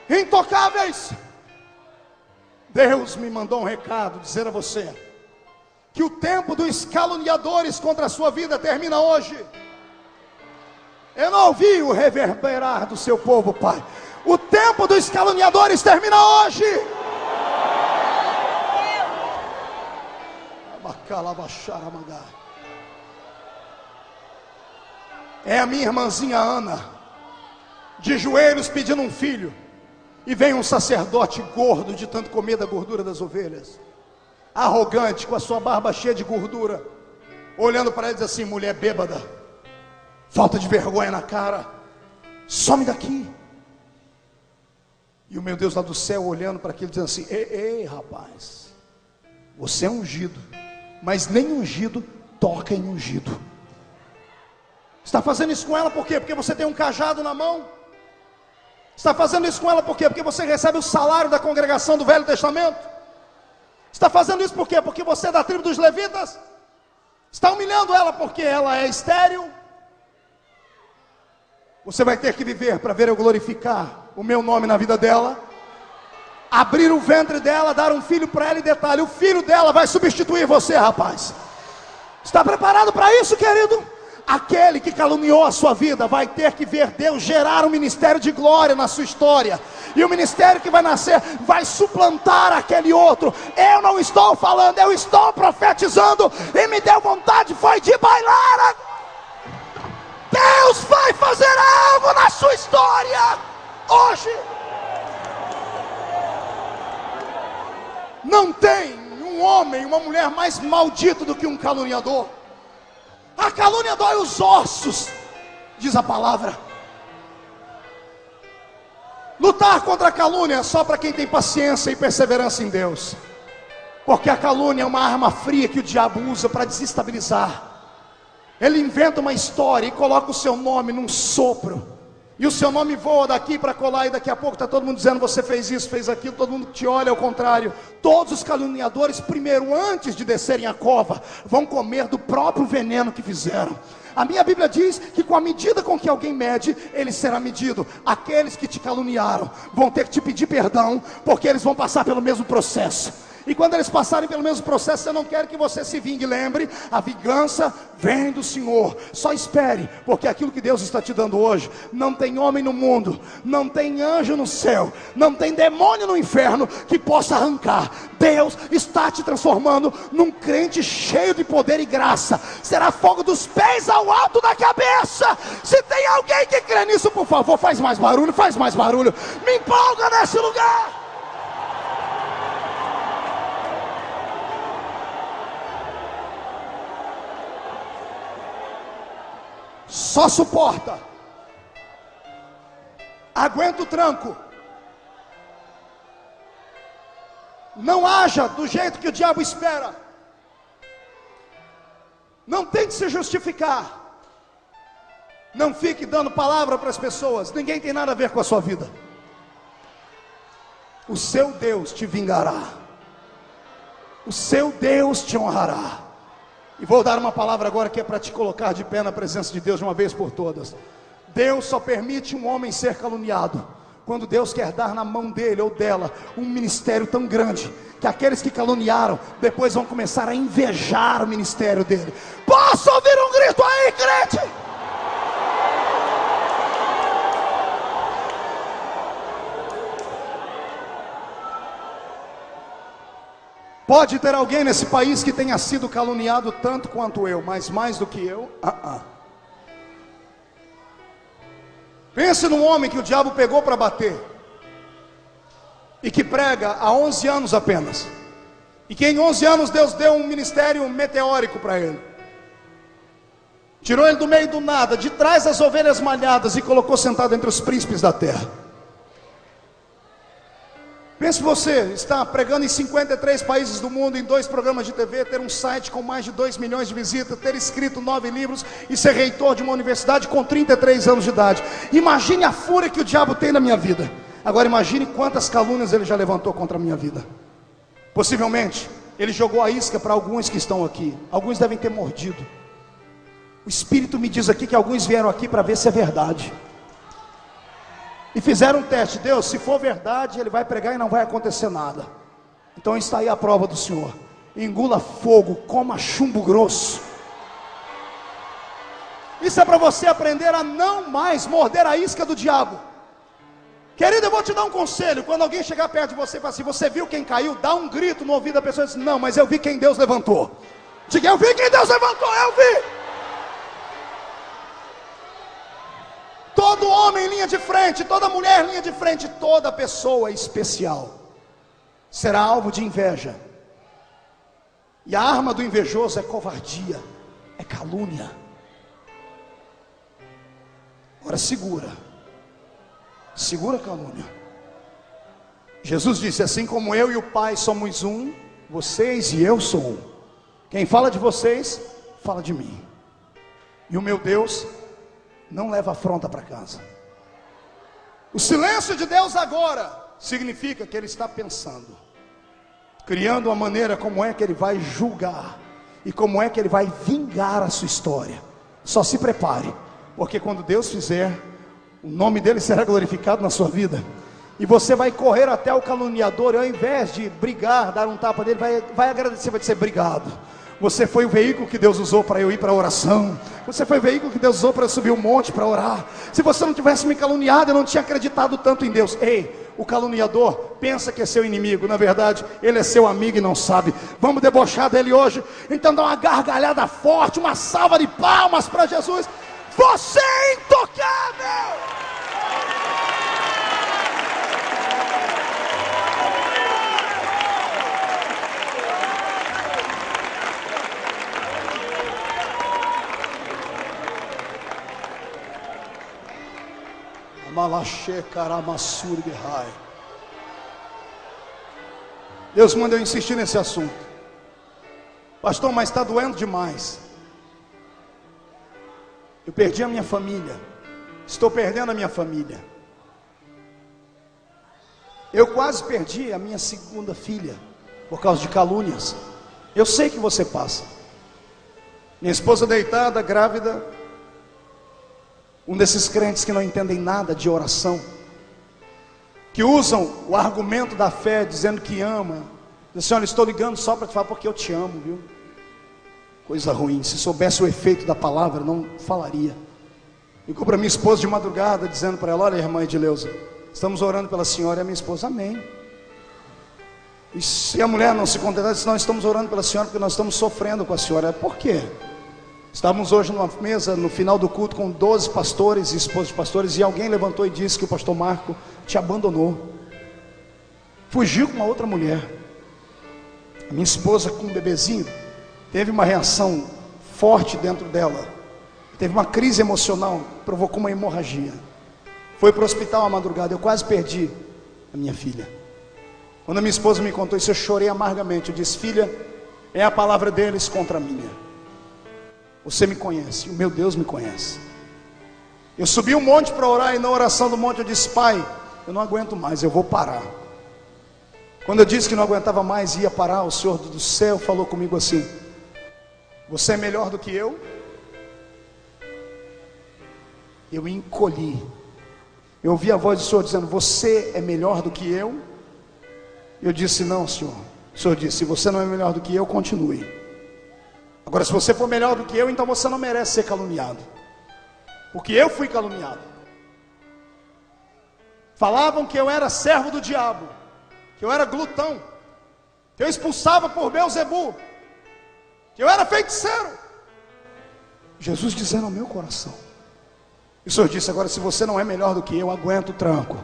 Intocáveis. Deus me mandou um recado, dizer a você que o tempo dos caluniadores contra a sua vida termina hoje. Eu não ouvi o reverberar do seu povo, Pai. O tempo dos caluniadores termina hoje. É a minha irmãzinha Ana, de joelhos pedindo um filho, e vem um sacerdote gordo de tanto comer da gordura das ovelhas, arrogante, com a sua barba cheia de gordura, olhando para ele e diz assim: mulher bêbada, falta de vergonha na cara, some daqui. E o meu Deus lá do céu olhando para aquilo, dizendo assim: ei rapaz, você é ungido, mas nem ungido toca em ungido. Está fazendo isso com ela por quê? Porque você tem um cajado na mão. Está fazendo isso com ela por quê? Porque você recebe o salário da congregação do Velho Testamento. Está fazendo isso por quê? Porque você é da tribo dos levitas. Está humilhando ela porque ela é estéril. Você vai ter que viver para ver eu glorificar o meu nome na vida dela, abrir o ventre dela, dar um filho para ela, e detalhe, o filho dela vai substituir você, rapaz. Está preparado para isso, querido? Aquele que caluniou a sua vida vai ter que ver Deus gerar um ministério de glória na sua história, e o ministério que vai nascer vai suplantar aquele outro. Eu não estou falando, eu estou profetizando, e me deu vontade foi de bailar. Deus vai fazer algo na sua história hoje. Não tem um homem, uma mulher mais maldito do que um caluniador. A calúnia dói os ossos, diz a palavra. Lutar contra a calúnia é só para quem tem paciência e perseverança em Deus, porque a calúnia é uma arma fria que o diabo usa para desestabilizar. Ele inventa uma história e coloca o seu nome num sopro, e o seu nome voa daqui para colar, e daqui a pouco está todo mundo dizendo: você fez isso, fez aquilo, todo mundo te olha ao contrário. Todos os caluniadores, primeiro, antes de descerem a cova, vão comer do próprio veneno que fizeram. A minha Bíblia diz que com a medida com que alguém mede, ele será medido. Aqueles que te caluniaram vão ter que te pedir perdão, porque eles vão passar pelo mesmo processo. E quando eles passarem pelo mesmo processo, eu não quero que você se vingue. Lembre, a vingança vem do Senhor. Só espere, porque aquilo que Deus está te dando hoje, não tem homem no mundo, não tem anjo no céu, não tem demônio no inferno que possa arrancar. Deus está te transformando num crente cheio de poder e graça. Será fogo dos pés ao alto da cabeça. Se tem alguém que crê nisso, por favor, faz mais barulho, faz mais barulho. Me empolga nesse lugar. Só suporta, aguenta o tranco, não haja do jeito que o diabo espera, não tente se justificar, não fique dando palavra para as pessoas, ninguém tem nada a ver com a sua vida. O seu Deus te vingará, o seu Deus te honrará, E vou dar uma palavra agora que é para te colocar de pé na presença de Deus de uma vez por todas. Deus só permite um homem ser caluniado quando Deus quer dar na mão dele ou dela um ministério tão grande, que aqueles que caluniaram depois vão começar a invejar o ministério dele. Posso ouvir um grito aí, crente? Pode ter alguém nesse país que tenha sido caluniado tanto quanto eu, mas mais do que eu? Pense num homem que o diabo pegou para bater, e que prega há 11 anos apenas, e que em 11 anos Deus deu um ministério meteórico para ele. Tirou ele do meio do nada, de trás das ovelhas malhadas, e colocou sentado entre os príncipes da terra. Pense você, está pregando em 53 países do mundo, em 2 programas de TV, ter um site com mais de 2 milhões de visitas, ter escrito 9 livros e ser reitor de uma universidade com 33 anos de idade. Imagine a fúria que o diabo tem na minha vida. Agora imagine quantas calúnias ele já levantou contra a minha vida. Possivelmente, ele jogou a isca para alguns que estão aqui. Alguns devem ter mordido. O Espírito me diz aqui que alguns vieram aqui para ver se é verdade. E fizeram um teste. Deus, se for verdade, ele vai pregar e não vai acontecer nada. Então está aí a prova do Senhor. Engula fogo, coma chumbo grosso. Isso é para você aprender a não mais morder a isca do diabo. Querido, eu vou te dar um conselho. Quando alguém chegar perto de você e falar assim: você viu quem caiu? Dá um grito no ouvido da pessoa e diz: não, mas eu vi quem Deus levantou. Diga: eu vi quem Deus levantou, eu vi. Todo homem em linha de frente, toda mulher em linha de frente, toda pessoa especial será alvo de inveja. E a arma do invejoso é covardia, é calúnia. Agora segura a calúnia. Jesus disse: assim como eu e o Pai somos um, vocês e eu sou um. Quem fala de vocês, fala de mim. E o meu Deus não leva afronta para casa. O silêncio de Deus agora significa que Ele está pensando, criando uma maneira como é que Ele vai julgar e como é que Ele vai vingar a sua história. Só se prepare, porque quando Deus fizer, o nome dEle será glorificado na sua vida. E você vai correr até o caluniador, e ao invés de brigar, dar um tapa nele, vai agradecer, vai dizer: obrigado. Você foi o veículo que Deus usou para eu ir para a oração. Você foi o veículo que Deus usou para eu subir um monte para orar. Se você não tivesse me caluniado, eu não tinha acreditado tanto em Deus. Ei, o caluniador pensa que é seu inimigo. Na verdade, ele é seu amigo e não sabe. Vamos debochar dele hoje. Então dá uma gargalhada forte, uma salva de palmas para Jesus. Você é intocável! Deus manda eu insistir nesse assunto. Pastor, mas está doendo demais. Eu perdi a minha família. Estou perdendo a minha família. Eu quase perdi a minha segunda filha por causa de calúnias. Eu sei que você passa. Minha esposa deitada, grávida. Um desses crentes que não entendem nada de oração, que usam o argumento da fé, dizendo que ama. Diz assim: olha, estou ligando só para te falar porque eu te amo, viu? Coisa ruim. Se soubesse o efeito da palavra, não falaria. Ligou para minha esposa de madrugada, dizendo para ela: olha, irmã Edileuza, estamos orando pela senhora. E a minha esposa: amém. E se a mulher não se contentar, disse: nós estamos orando pela senhora porque nós estamos sofrendo com a senhora. Por quê? Estávamos hoje numa mesa, no final do culto, com 12 pastores e esposas de pastores, e alguém levantou e disse que o pastor Marco te abandonou, fugiu com uma outra mulher. A minha esposa, com um bebezinho, teve uma reação forte dentro dela, teve uma crise emocional, provocou uma hemorragia, foi para o hospital à madrugada. Eu quase perdi a minha filha. Quando a minha esposa me contou isso, eu chorei amargamente. Eu disse: filha, é a palavra deles contra a minha. Você me conhece, o meu Deus me conhece. Eu subi um monte para orar, e na oração do monte eu disse: Pai, eu não aguento mais, eu vou parar. Quando eu disse que não aguentava mais e ia parar, o Senhor do céu falou comigo assim: Você é melhor do que eu? Eu encolhi. Eu ouvi a voz do Senhor dizendo: você é melhor do que eu? Eu disse: não, Senhor. O Senhor disse: se você não é melhor do que eu, continue. Agora, se você for melhor do que eu, então você não merece ser caluniado, porque eu fui caluniado. Falavam que eu era servo do diabo, que eu era glutão, que eu expulsava por Beelzebu, que eu era feiticeiro. Jesus dizendo ao meu coração. E o Senhor disse: agora, se você não é melhor do que eu, aguenta o tranco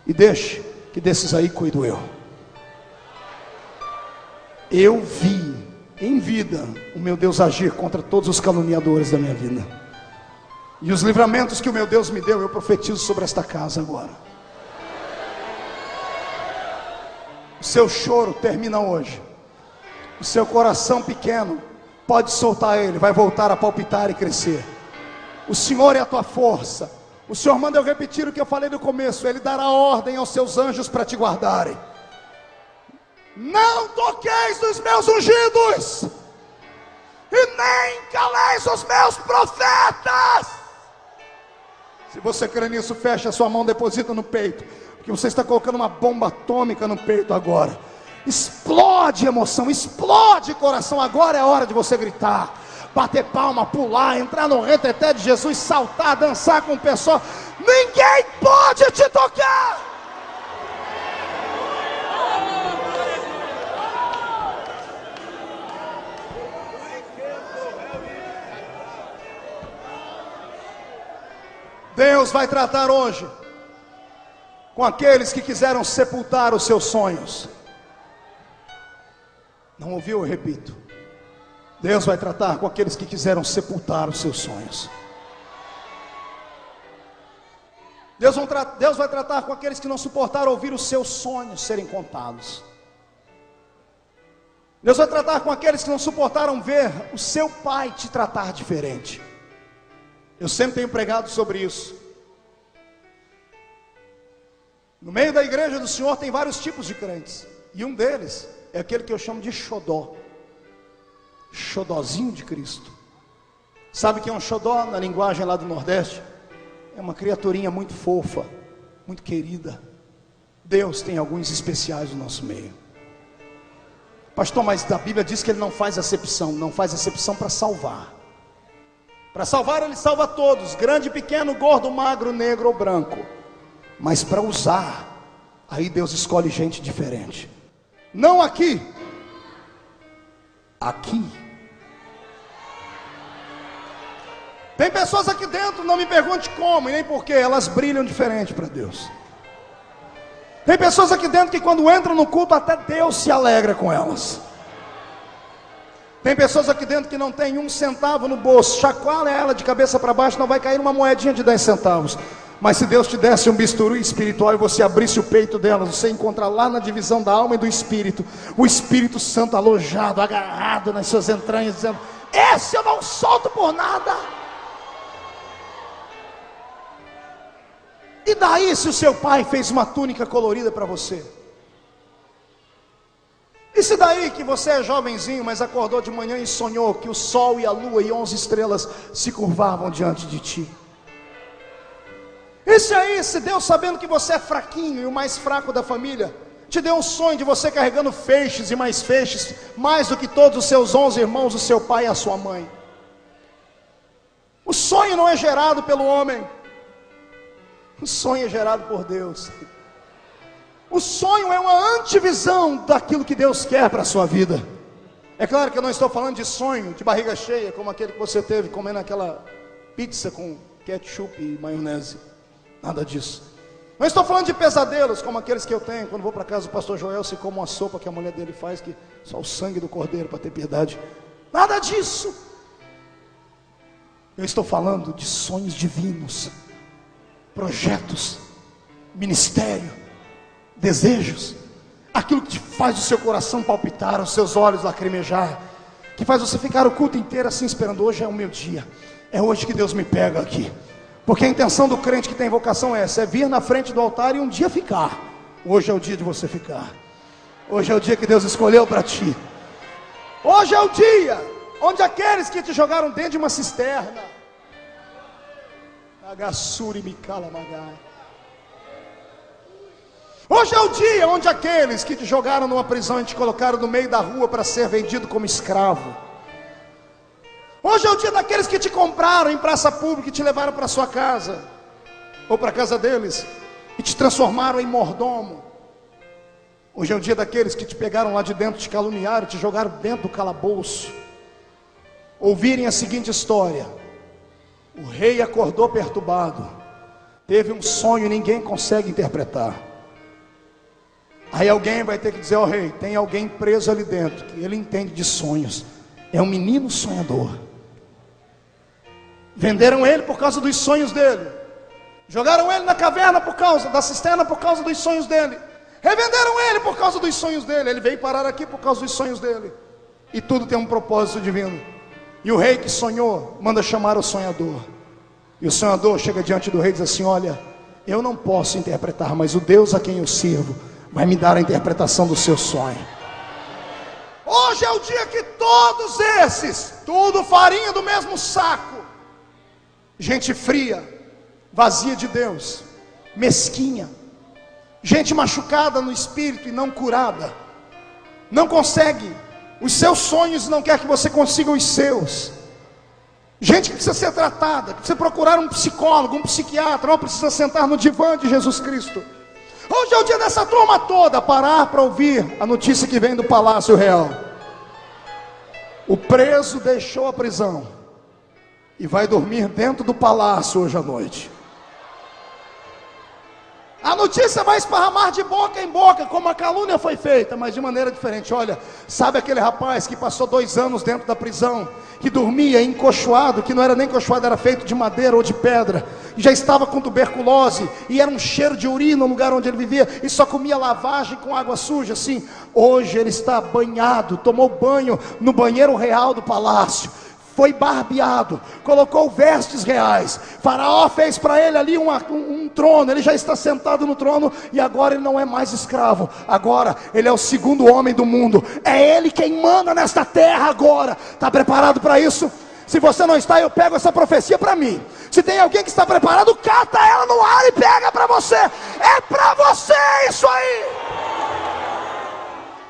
e deixe que desses aí cuido eu. Eu vi em vida o meu Deus agir contra todos os caluniadores da minha vida. E os livramentos que o meu Deus me deu, eu profetizo sobre esta casa agora. O seu choro termina hoje. O seu coração pequeno, pode soltar ele, vai voltar a palpitar e crescer. O Senhor é a tua força. O Senhor manda eu repetir o que eu falei no começo: Ele dará ordem aos seus anjos para te guardarem. Não toqueis nos meus ungidos, e nem caleis os meus profetas. Se você crê nisso, fecha a sua mão, deposita no peito, porque você está colocando uma bomba atômica no peito agora. Explode emoção, explode coração. Agora é a hora de você gritar, bater palma, pular, entrar no reteté de Jesus, saltar, dançar com o pessoal. Ninguém pode te tocar. Deus vai tratar hoje com aqueles que quiseram sepultar os seus sonhos. Não ouviu? Eu repito. Deus vai tratar com aqueles que quiseram sepultar os seus sonhos. Deus vai tratar com aqueles que não suportaram ouvir os seus sonhos serem contados. Deus vai tratar com aqueles que não suportaram ver o seu pai te tratar diferente. Eu sempre tenho pregado sobre isso. No meio da igreja do Senhor tem vários tipos de crentes, e um deles é aquele que eu chamo de xodó. Xodózinho de Cristo. Sabe o que é um xodó na linguagem lá do Nordeste? É uma criaturinha muito fofa, muito querida. Deus tem alguns especiais no nosso meio. Pastor, mas a Bíblia diz que Ele não faz acepção. Não faz acepção para salvar. Para salvar Ele salva todos, grande, pequeno, gordo, magro, negro ou branco. Mas para usar, aí Deus escolhe gente diferente. Não aqui. Aqui. Tem pessoas aqui dentro, não me pergunte como e nem porquê, elas brilham diferente para Deus. Tem pessoas aqui dentro que quando entram no culto, até Deus se alegra com elas. Tem pessoas aqui dentro que não tem um centavo no bolso, chacoalha ela de cabeça para baixo, não vai cair uma moedinha de 10 centavos. Mas se Deus te desse um bisturi espiritual e você abrisse o peito delas, você encontra lá na divisão da alma e do espírito, o Espírito Santo alojado, agarrado nas suas entranhas, dizendo: esse eu não solto por nada. E daí se o seu pai fez uma túnica colorida para você? E se daí que você é jovenzinho, mas acordou de manhã e sonhou que o sol e a lua e 11 estrelas se curvavam diante de ti? E se aí, se Deus, sabendo que você é fraquinho e o mais fraco da família, te deu um sonho de você carregando feixes e mais feixes, mais do que todos os seus 11 irmãos, o seu pai e a sua mãe? O sonho não é gerado pelo homem, o sonho é gerado por Deus. O sonho é uma antivisão daquilo que Deus quer para a sua vida. É claro que eu não estou falando de sonho de barriga cheia, como aquele que você teve comendo aquela pizza com ketchup e maionese. Nada disso. Não estou falando de pesadelos, como aqueles que eu tenho quando vou para casa do pastor Joel, se como uma sopa que a mulher dele faz, que só o sangue do cordeiro para ter piedade. Nada disso. Eu estou falando de sonhos divinos, projetos, ministério, desejos, aquilo que te faz o seu coração palpitar, os seus olhos lacrimejar, que faz você ficar o culto inteiro assim esperando: hoje é o meu dia, é hoje que Deus me pega aqui. Porque a intenção do crente que tem vocação é essa: é vir na frente do altar e um dia ficar. Hoje é o dia de você ficar. Hoje é o dia que Deus escolheu para ti. Hoje é o dia. onde aqueles que te jogaram dentro de uma cisterna. Agassuri Mikala Magai. Hoje é o dia onde aqueles que te jogaram numa prisão e te colocaram no meio da rua para ser vendido como escravo. Hoje é o dia daqueles que te compraram em praça pública e te levaram para sua casa, ou para a casa deles, e te transformaram em mordomo. Hoje é o dia daqueles que te pegaram lá de dentro, te caluniaram, te jogaram dentro do calabouço. Ouvirem a seguinte história: o rei acordou perturbado, teve um sonho e ninguém consegue interpretar. Aí alguém vai ter que dizer ao rei: tem alguém preso ali dentro, que ele entende de sonhos, é um menino sonhador. Venderam ele por causa dos sonhos dele, jogaram ele na caverna por causa da cisterna, por causa dos sonhos dele, revenderam ele por causa dos sonhos dele. Ele veio parar aqui por causa dos sonhos dele. E tudo tem um propósito divino. E o rei que sonhou manda chamar o sonhador. E o sonhador chega diante do rei e diz assim: olha, eu não posso interpretar, mas o Deus a quem eu sirvo vai me dar a interpretação do seu sonho. Hoje é o dia que todos esses, tudo farinha do mesmo saco, gente fria, vazia de Deus, mesquinha, gente machucada no espírito e não curada, não consegue os seus sonhos, não quer que você consiga os seus. Gente que precisa ser tratada, que precisa procurar um psicólogo, um psiquiatra, ou precisa sentar no divã de Jesus Cristo. Hoje é o dia dessa turma toda parar para ouvir a notícia que vem do Palácio Real. O preso deixou a prisão e vai dormir dentro do palácio hoje à noite. A notícia vai esparramar de boca em boca, como a calúnia foi feita, mas de maneira diferente. Olha, sabe aquele rapaz que passou 2 anos dentro da prisão, que dormia encoxoado, que não era nem encoxoado, era feito de madeira ou de pedra, e já estava com tuberculose, e era um cheiro de urina no lugar onde ele vivia, e só comia lavagem com água suja, assim. Hoje ele está banhado, tomou banho no banheiro real do palácio, foi barbeado, colocou vestes reais. Faraó fez para ele ali um trono. Ele já está sentado no trono, e agora ele não é mais escravo, agora ele é o segundo homem do mundo. É ele quem manda nesta terra agora. Está preparado para isso? Se você não está, eu pego essa profecia para mim. Se tem alguém que está preparado, cata ela no ar e pega para você. É para você isso aí.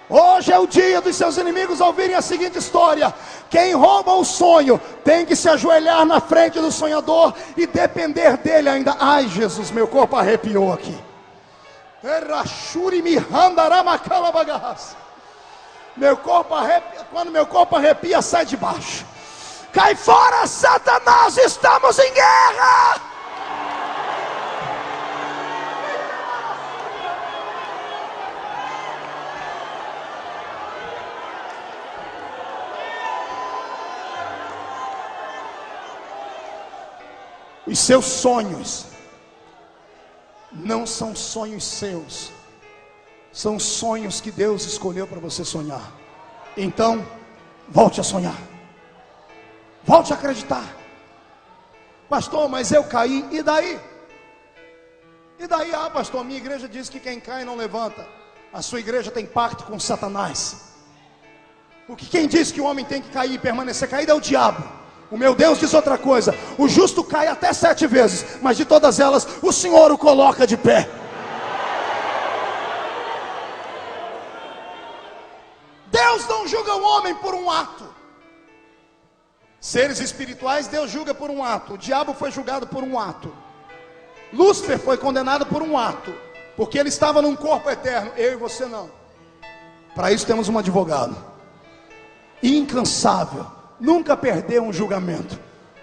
Hoje é o dia dos seus inimigos ouvirem a seguinte história: quem rouba o sonho tem que se ajoelhar na frente do sonhador e depender dele ainda. Ai, Jesus, meu corpo arrepiou aqui. Meu corpo arrepia. Quando meu corpo arrepia, sai de baixo. Cai fora, Satanás, estamos em guerra. Os seus sonhos não são sonhos seus, são sonhos que Deus escolheu para você sonhar. Então, volte a sonhar, volte a acreditar. Pastor, mas eu caí, e daí? E daí? Ah, pastor, minha igreja diz que quem cai não levanta. A sua igreja tem pacto com Satanás, porque quem diz que o homem tem que cair e permanecer caído é o diabo. O meu Deus diz outra coisa: o justo cai até 7 vezes, mas de todas elas o Senhor o coloca de pé. Deus não julga o homem por um ato. Seres espirituais Deus julga por um ato. O diabo foi julgado por um ato. Lúcifer foi condenado por um ato, porque ele estava num corpo eterno. Eu e você não. Para isso temos um advogado incansável, nunca perdeu um julgamento.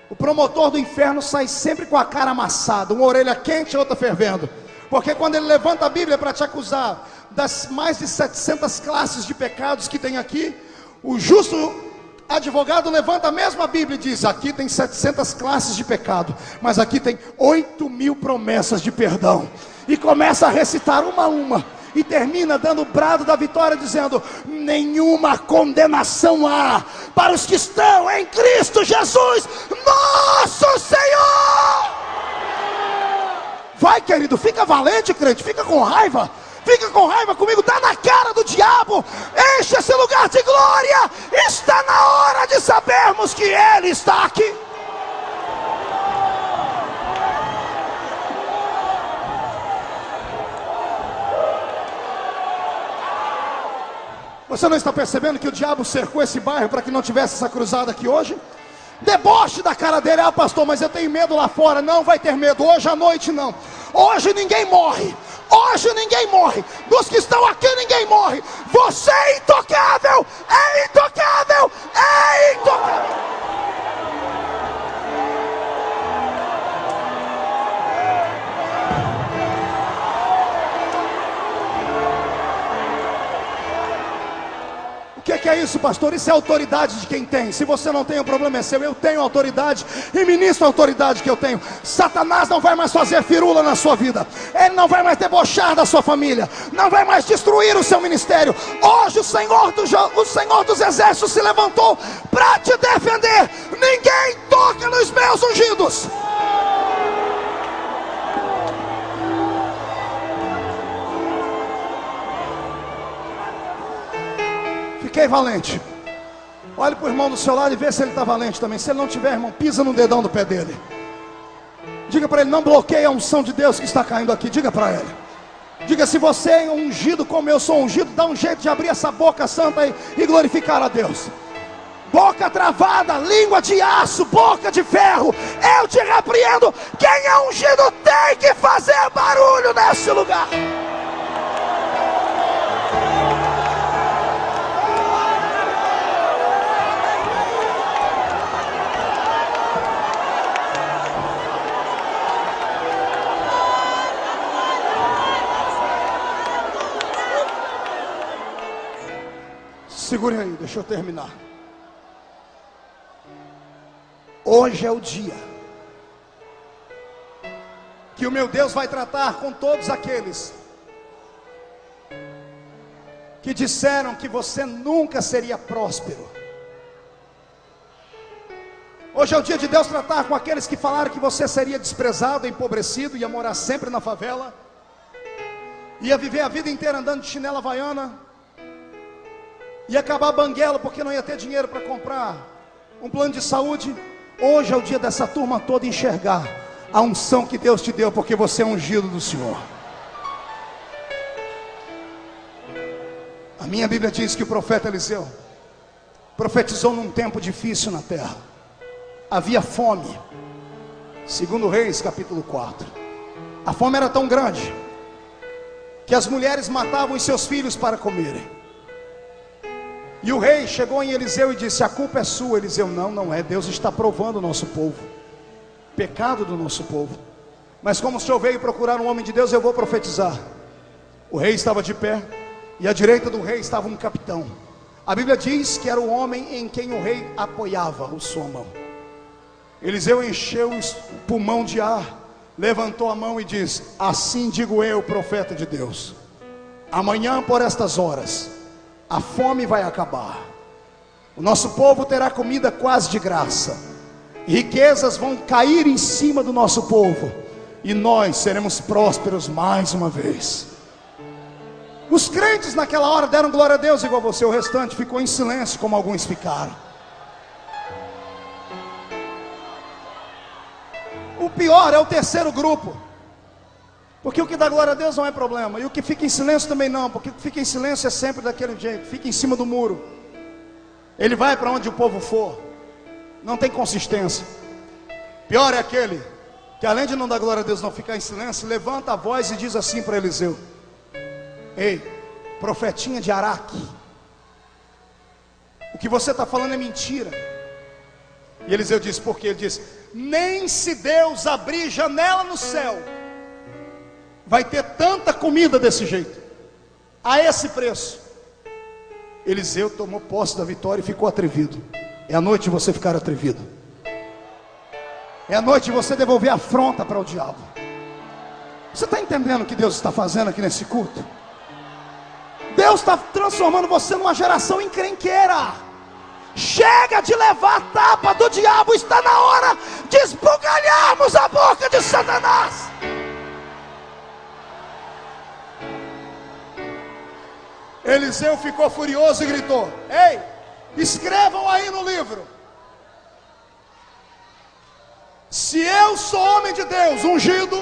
O promotor do inferno sai sempre com a cara amassada, uma orelha quente e outra fervendo, porque quando ele levanta a Bíblia para te acusar das mais de 700 classes de pecados que tem aqui, o justo advogado levanta a mesma Bíblia e diz: aqui tem 700 classes de pecado, mas aqui tem 8.000 promessas de perdão, e começa a recitar uma a uma, e termina dando o brado da vitória, dizendo: nenhuma condenação há para os que estão em Cristo Jesus, nosso Senhor. Vai, querido, fica valente, crente, fica com raiva comigo, dá na cara do diabo, enche esse lugar de glória. Está na hora de saber Você não está percebendo que o diabo cercou esse bairro para que não tivesse essa cruzada aqui hoje? Deboche da cara dele. Ah, pastor, mas eu tenho medo lá fora. Não vai ter medo, hoje à noite não. Hoje ninguém morre. Hoje ninguém morre. Dos que estão aqui ninguém morre. Você é intocável. É intocável. É intocável. O que é isso, pastor? Isso é autoridade de quem tem. Se você não tem, o problema é seu. Eu tenho autoridade e ministro a autoridade que eu tenho. Satanás não vai mais fazer firula na sua vida. Ele não vai mais debochar da sua família. Não vai mais destruir o seu ministério. Hoje o Senhor dos Exércitos se levantou para te defender. Ninguém toca nos meus ungidos. Fiquei valente. Olhe para o irmão do seu lado e vê se ele está valente também. Se ele não tiver, irmão, pisa no dedão do pé dele. Diga para ele, não bloqueie a unção de Deus que está caindo aqui. Diga para ele. Diga, se você é ungido como eu sou ungido, dá um jeito de abrir essa boca santa e glorificar a Deus. Boca travada, língua de aço, boca de ferro. Eu te repreendo. Quem é ungido tem que fazer barulho nesse lugar. Segure aí, deixa eu terminar. Hoje é o dia que o meu Deus vai tratar com todos aqueles que disseram que você nunca seria próspero. Hoje é o dia de Deus tratar com aqueles que falaram que você seria desprezado, empobrecido, ia morar sempre na favela, ia viver a vida inteira andando de chinela havaiana, ia acabar banguelo porque não ia ter dinheiro para comprar um plano de saúde. Hoje é o dia dessa turma toda enxergar a unção que Deus te deu, porque você é ungido do Senhor. A minha Bíblia diz que o profeta Eliseu profetizou num tempo difícil na terra. Havia fome. Segundo Reis, capítulo 4. A fome era tão grande que as mulheres matavam os seus filhos para comerem. E o rei chegou em Eliseu e disse, a culpa é sua. Eliseu, não é, Deus está provando o nosso povo, pecado do nosso povo. Mas como o senhor veio procurar um homem de Deus, eu vou profetizar. O rei estava de pé, e à direita do rei estava um capitão. A Bíblia diz que era o homem em quem o rei apoiava a sua mão. Eliseu encheu o pulmão de ar, levantou a mão e disse, assim digo eu, profeta de Deus, amanhã por estas horas a fome vai acabar, o nosso povo terá comida quase de graça, riquezas vão cair em cima do nosso povo, e nós seremos prósperos mais uma vez. Os crentes naquela hora deram glória a Deus igual você, o restante ficou em silêncio, como alguns ficaram. O pior é o terceiro grupo, porque o que dá glória a Deus não é problema, e o que fica em silêncio também não, porque o que fica em silêncio é sempre daquele jeito, fica em cima do muro. Ele vai para onde o povo for, não tem consistência. Pior é aquele que, além de não dar glória a Deus, não ficar em silêncio, levanta a voz e diz assim para Eliseu, ei, profetinha de Araque, o que você está falando é mentira. E Eliseu disse, por quê? Ele disse, nem se Deus abrir janela no céu, vai ter tanta comida desse jeito, a esse preço. Eliseu tomou posse da vitória e ficou atrevido. É a noite de você ficar atrevido. É a noite de você devolver a afronta para o diabo. Você está entendendo o que Deus está fazendo aqui nesse culto? Deus está transformando você numa geração encrenqueira. Chega de levar a tapa do diabo. Está na hora de esbugalharmos a boca de Satanás. Eliseu ficou furioso e gritou, ei, escrevam aí no livro, se eu sou homem de Deus, ungido,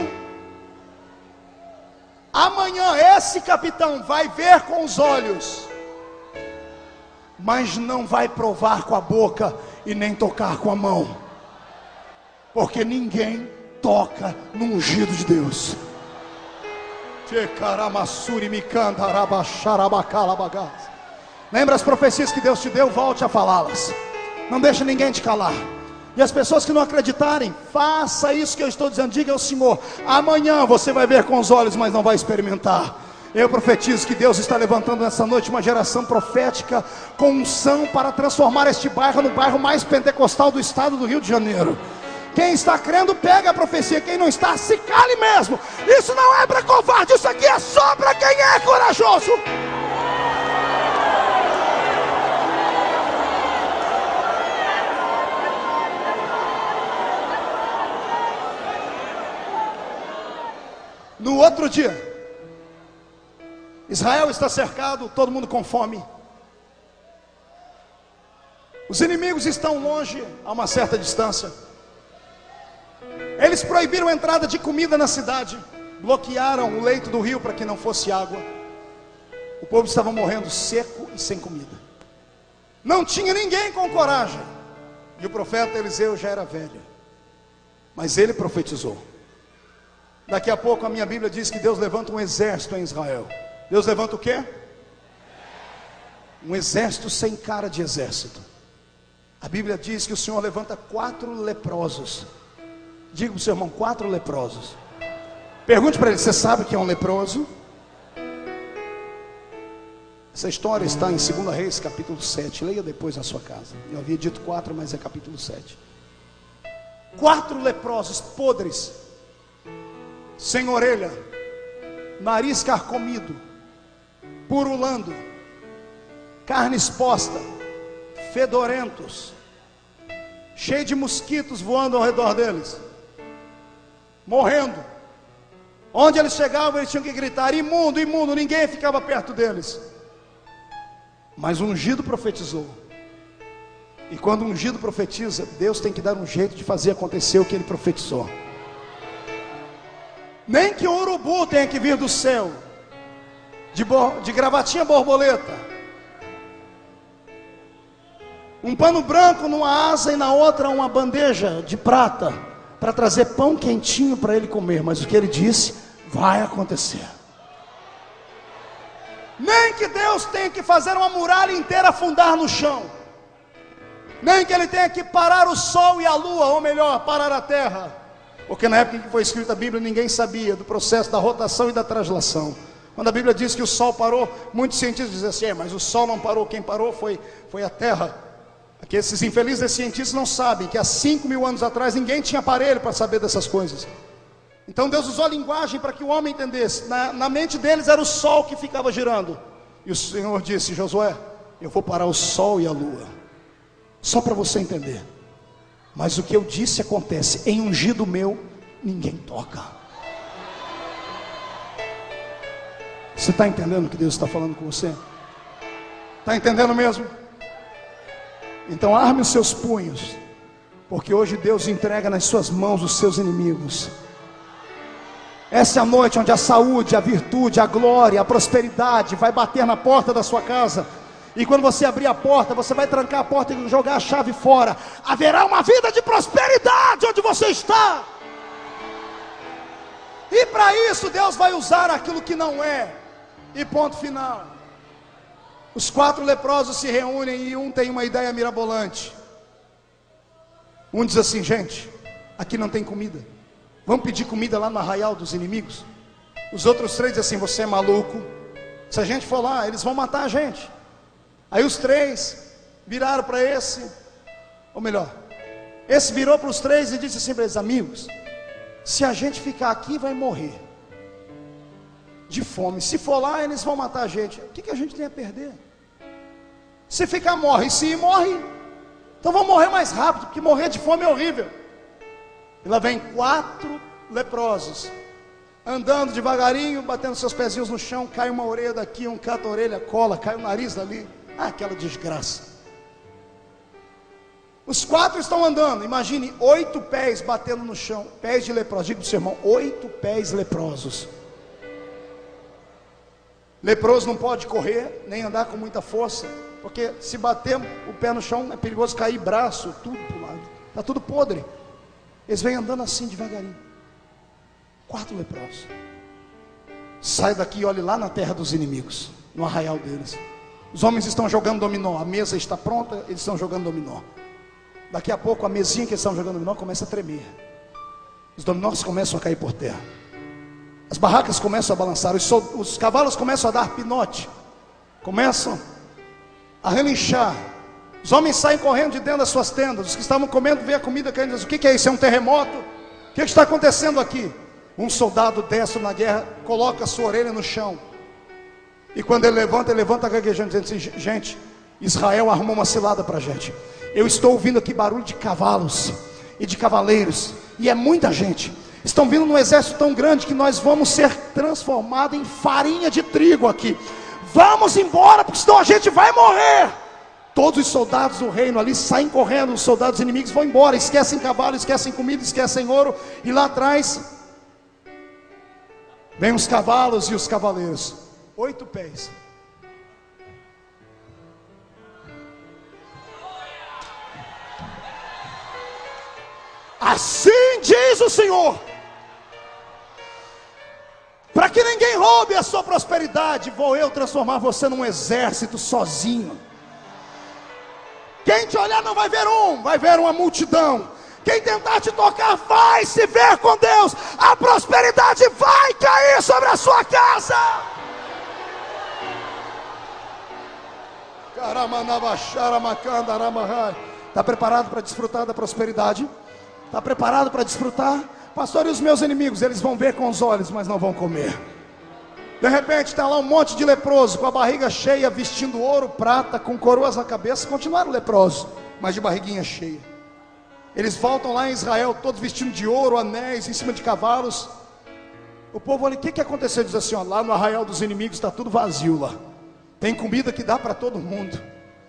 amanhã esse capitão vai ver com os olhos mas não vai provar com a boca e nem tocar com a mão, porque ninguém toca no ungido de Deus. Lembra as profecias que Deus te deu? Volte a falá-las. Não deixe ninguém te calar. E as pessoas que não acreditarem, faça isso que eu estou dizendo. Diga ao Senhor: amanhã você vai ver com os olhos, mas não vai experimentar. Eu profetizo que Deus está levantando nessa noite uma geração profética com unção para transformar este bairro no bairro mais pentecostal do estado do Rio de Janeiro. Quem está crendo, pega a profecia. Quem não está, se cale mesmo. Isso não é para covarde, isso aqui é só para quem é corajoso. No outro dia, Israel está cercado, todo mundo com fome. Os inimigos estão longe, a uma certa distância. Eles proibiram a entrada de comida na cidade, bloquearam o leito do rio para que não fosse água. O povo estava morrendo seco e sem comida. Não tinha ninguém com coragem. E o profeta Eliseu já era velho, mas ele profetizou. Daqui a pouco a minha Bíblia diz que Deus levanta um exército em Israel. Deus levanta o quê? Um exército sem cara de exército. A Bíblia diz que o Senhor levanta 4 leprosos. Diga para o seu irmão: 4 leprosos. Pergunte para ele: você sabe o que é um leproso? Essa história está em 2 Reis capítulo 7. Leia depois na sua casa. Eu havia dito 4, mas é capítulo 7. 4 leprosos podres, sem orelha, nariz carcomido, purulando, carne exposta, fedorentos, cheio de mosquitos voando ao redor deles, morrendo. Onde eles chegavam, eles tinham que gritar: imundo, imundo. Ninguém ficava perto deles. Mas o ungido profetizou. E quando o ungido profetiza, Deus tem que dar um jeito de fazer acontecer o que ele profetizou. Nem que um urubu tenha que vir do céu, de gravatinha borboleta, um pano branco numa asa e na outra uma bandeja de prata, para trazer pão quentinho para ele comer. Mas o que ele disse vai acontecer. Nem que Deus tenha que fazer uma muralha inteira afundar no chão, nem que ele tenha que parar o sol e a lua, ou melhor, parar a terra. Porque na época em que foi escrita a Bíblia, ninguém sabia do processo da rotação e da translação. Quando a Bíblia diz que o sol parou, muitos cientistas dizem assim: mas o sol não parou, quem parou foi a terra. Aqui esses infelizes cientistas não sabem que há 5.000 anos atrás ninguém tinha aparelho para saber dessas coisas. Então Deus usou a linguagem para que o homem entendesse. Na mente deles era o sol que ficava girando. E o Senhor disse: Josué, eu vou parar o sol e a lua, só para você entender. Mas o que eu disse acontece. Em ungido meu, ninguém toca. Você está entendendo o que Deus está falando com você? Está entendendo mesmo? Então arme os seus punhos, porque hoje Deus entrega nas suas mãos os seus inimigos. Essa é a noite onde a saúde, a virtude, a glória, a prosperidade vai bater na porta da sua casa. E quando você abrir a porta, você vai trancar a porta e jogar a chave fora. Haverá uma vida de prosperidade onde você está. E para isso Deus vai usar aquilo que não é. E ponto final. Os 4 leprosos se reúnem e um tem uma ideia mirabolante. Um diz assim: gente, aqui não tem comida, vamos pedir comida lá no arraial dos inimigos. Os outros 3 dizem assim: você é maluco, se a gente for lá, eles vão matar a gente. Aí os 3 viraram para esse, ou melhor, esse virou para os 3 e disse assim para eles: amigos, se a gente ficar aqui vai morrer de fome. Se for lá, eles vão matar a gente. O que a gente tem a perder? Se ficar, morre. Se ir, morre. Então vamos morrer mais rápido, porque morrer de fome é horrível. E lá vem 4 leprosos, andando devagarinho, batendo seus pezinhos no chão. Cai uma orelha daqui, um cata a orelha, cola, cai o nariz dali. Aquela desgraça. Os 4 estão andando. Imagine 8 pés batendo no chão, pés de leprosos. Diga para o seu irmão: 8 pés leprosos. Leproso não pode correr, nem andar com muita força. porque se bater o pé no chão é perigoso cair braço, tudo pro lado, está tudo podre. Eles vêm andando assim devagarinho. 4 leprosos. Sai daqui e olhe lá na terra dos inimigos, no arraial deles. Os homens estão jogando dominó, a mesa está pronta, eles estão jogando dominó. Daqui a pouco a mesinha que eles estão jogando dominó começa a tremer. Os dominós começam a cair por terra. As barracas começam a balançar, os cavalos começam a dar pinote, começam a relinchar. Os homens saem correndo de dentro das suas tendas. Os que estavam comendo veem a comida caindo, dizem: o que é isso? É um terremoto? O que está acontecendo aqui? Um soldado destro na guerra coloca a sua orelha no chão, e quando ele levanta gaguejando, dizendo assim: gente, Israel arrumou uma cilada para a gente. Eu estou ouvindo aqui barulho de cavalos e de cavaleiros, e é muita gente. Estão vindo num exército tão grande que nós vamos ser transformados em farinha de trigo aqui. Vamos embora, porque senão a gente vai morrer. Todos os soldados do reino ali saem correndo. Os soldados inimigos vão embora, esquecem cavalo, esquecem comida, esquecem ouro. E lá atrás vem os cavalos e os cavaleiros, 8 pés. Assim diz o Senhor: para que ninguém roube a sua prosperidade, vou eu transformar você num exército sozinho. Quem te olhar não vai ver vai ver uma multidão. Quem tentar te tocar vai se ver com Deus. A prosperidade vai cair sobre a sua casa. Está preparado para desfrutar da prosperidade? Está preparado para desfrutar? Pastor, e os meus inimigos? Eles vão ver com os olhos, mas não vão comer. De repente está lá um monte de leproso, com a barriga cheia, vestindo ouro, prata, com coroas na cabeça. Continuaram leprosos, mas de barriguinha cheia. Eles voltam lá em Israel, todos vestindo de ouro, anéis, em cima de cavalos. O povo olha: o que aconteceu? Diz assim: ó, lá no arraial dos inimigos está tudo vazio lá. Tem comida que dá para todo mundo,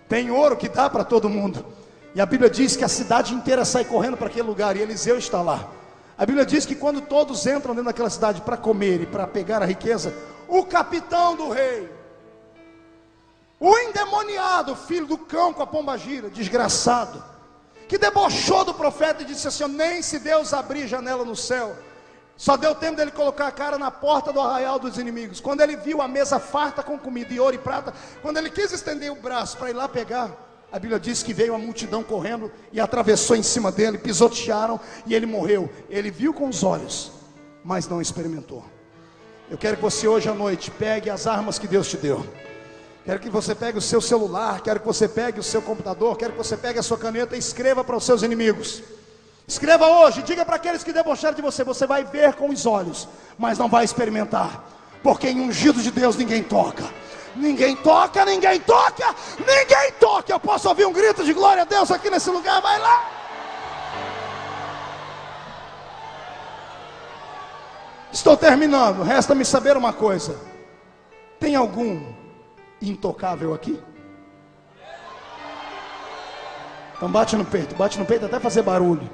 tem ouro que dá para todo mundo. E a Bíblia diz que a cidade inteira sai correndo para aquele lugar, e Eliseu está lá. A Bíblia diz que quando todos entram dentro daquela cidade para comer e para pegar a riqueza, o capitão do rei, o endemoniado, filho do cão com a pombagira, desgraçado, que debochou do profeta e disse assim: nem se Deus abrir janela no céu, só deu tempo dele colocar a cara na porta do arraial dos inimigos. Quando ele viu a mesa farta com comida e ouro e prata, quando ele quis estender o braço para ir lá pegar, a Bíblia diz que veio uma multidão correndo e atravessou em cima dele, pisotearam e ele morreu. Ele viu com os olhos, mas não experimentou. Eu quero que você hoje à noite pegue as armas que Deus te deu. Quero que você pegue o seu celular, quero que você pegue o seu computador, quero que você pegue a sua caneta e escreva para os seus inimigos. Escreva hoje, diga para aqueles que debocharam de você: você vai ver com os olhos, mas não vai experimentar, porque em ungido de Deus ninguém toca. Ninguém toca, ninguém toca, ninguém toca. Eu posso ouvir um grito de glória a Deus aqui nesse lugar? Vai lá. Estou terminando, resta-me saber uma coisa: tem algum intocável aqui? Então bate no peito até fazer barulho.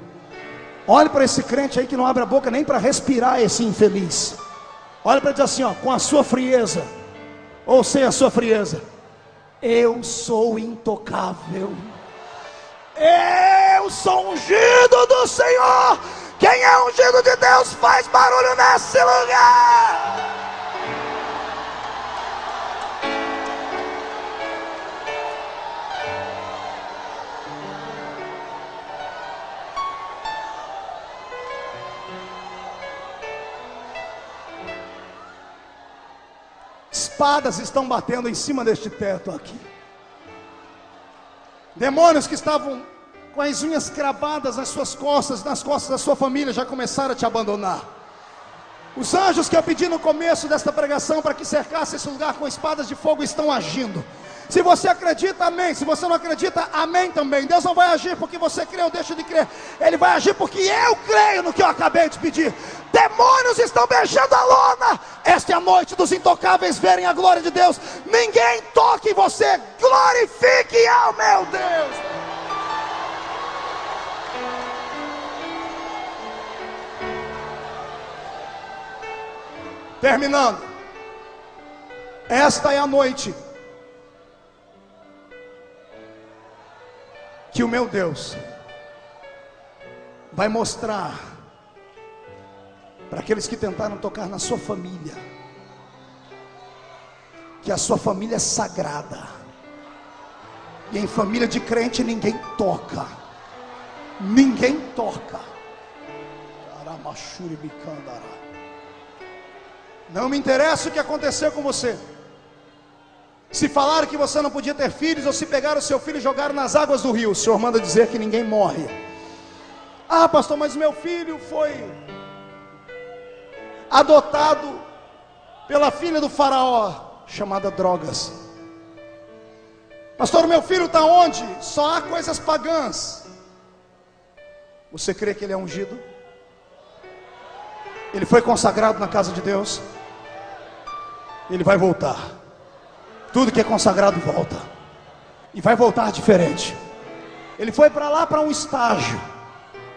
Olhe para esse crente aí que não abre a boca nem para respirar, esse infeliz. Olha para ele dizer assim, ó: com a sua frieza ou sem a sua frieza, eu sou intocável. Eu sou ungido do Senhor. Quem é ungido de Deus faz barulho nesse lugar. Espadas estão batendo em cima deste teto aqui. Demônios que estavam com as unhas cravadas nas suas costas, nas costas da sua família, já começaram a te abandonar. Os anjos que eu pedi no começo desta pregação para que cercasse esse lugar com espadas de fogo estão agindo. Se você acredita, amém. Se você não acredita, amém também. Deus não vai agir porque você crê ou deixa de crer. Ele vai agir porque eu creio no que eu acabei de pedir. Demônios estão beijando a lona. Esta é a noite dos intocáveis verem a glória de Deus. Ninguém toque em você. Glorifique ao meu Deus. Terminando. Esta é a noite que o meu Deus vai mostrar para aqueles que tentaram tocar na sua família, que a sua família é sagrada, e em família de crente ninguém toca, ninguém toca. Não me interessa o que aconteceu com você. Se falaram que você não podia ter filhos, ou se pegaram o seu filho e jogaram nas águas do rio, o Senhor manda dizer que ninguém morre. Ah, pastor, mas meu filho foi adotado pela filha do faraó, chamada drogas. Pastor, meu filho está onde? Só há coisas pagãs. Você crê que ele é ungido? Ele foi consagrado na casa de Deus? Ele vai voltar. Tudo que é consagrado volta. E vai voltar diferente. Ele foi para lá para um estágio.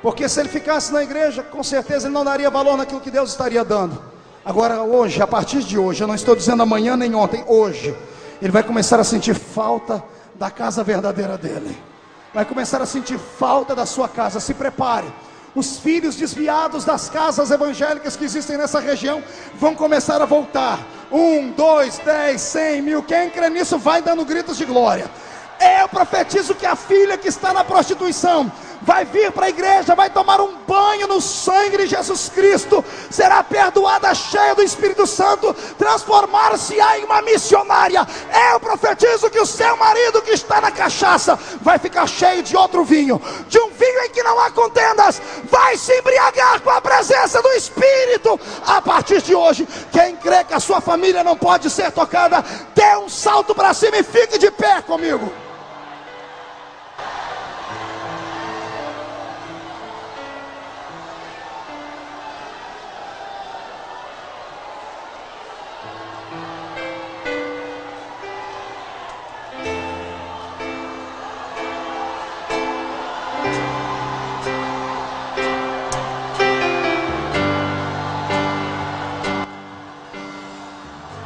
Porque se ele ficasse na igreja, com certeza ele não daria valor naquilo que Deus estaria dando. Agora hoje, a partir de hoje, eu não estou dizendo amanhã nem ontem, hoje, ele vai começar a sentir falta da casa verdadeira dele. Vai começar a sentir falta da sua casa. Se prepare. Os filhos desviados das casas evangélicas que existem nessa região vão começar a voltar. 1, 2, 10, 100 mil. Quem crê nisso vai dando gritos de glória. Eu profetizo que a filha que está na prostituição vai vir para a igreja, vai tomar um banho no sangue de Jesus Cristo, será perdoada, cheia do Espírito Santo, transformar-se-á em uma missionária. Eu profetizo que o seu marido que está na cachaça vai ficar cheio de outro vinho, de um vinho em que não há contendas, vai se embriagar com a presença do Espírito. A partir de hoje, quem crê que a sua família não pode ser tocada, dê um salto para cima e fique de pé comigo.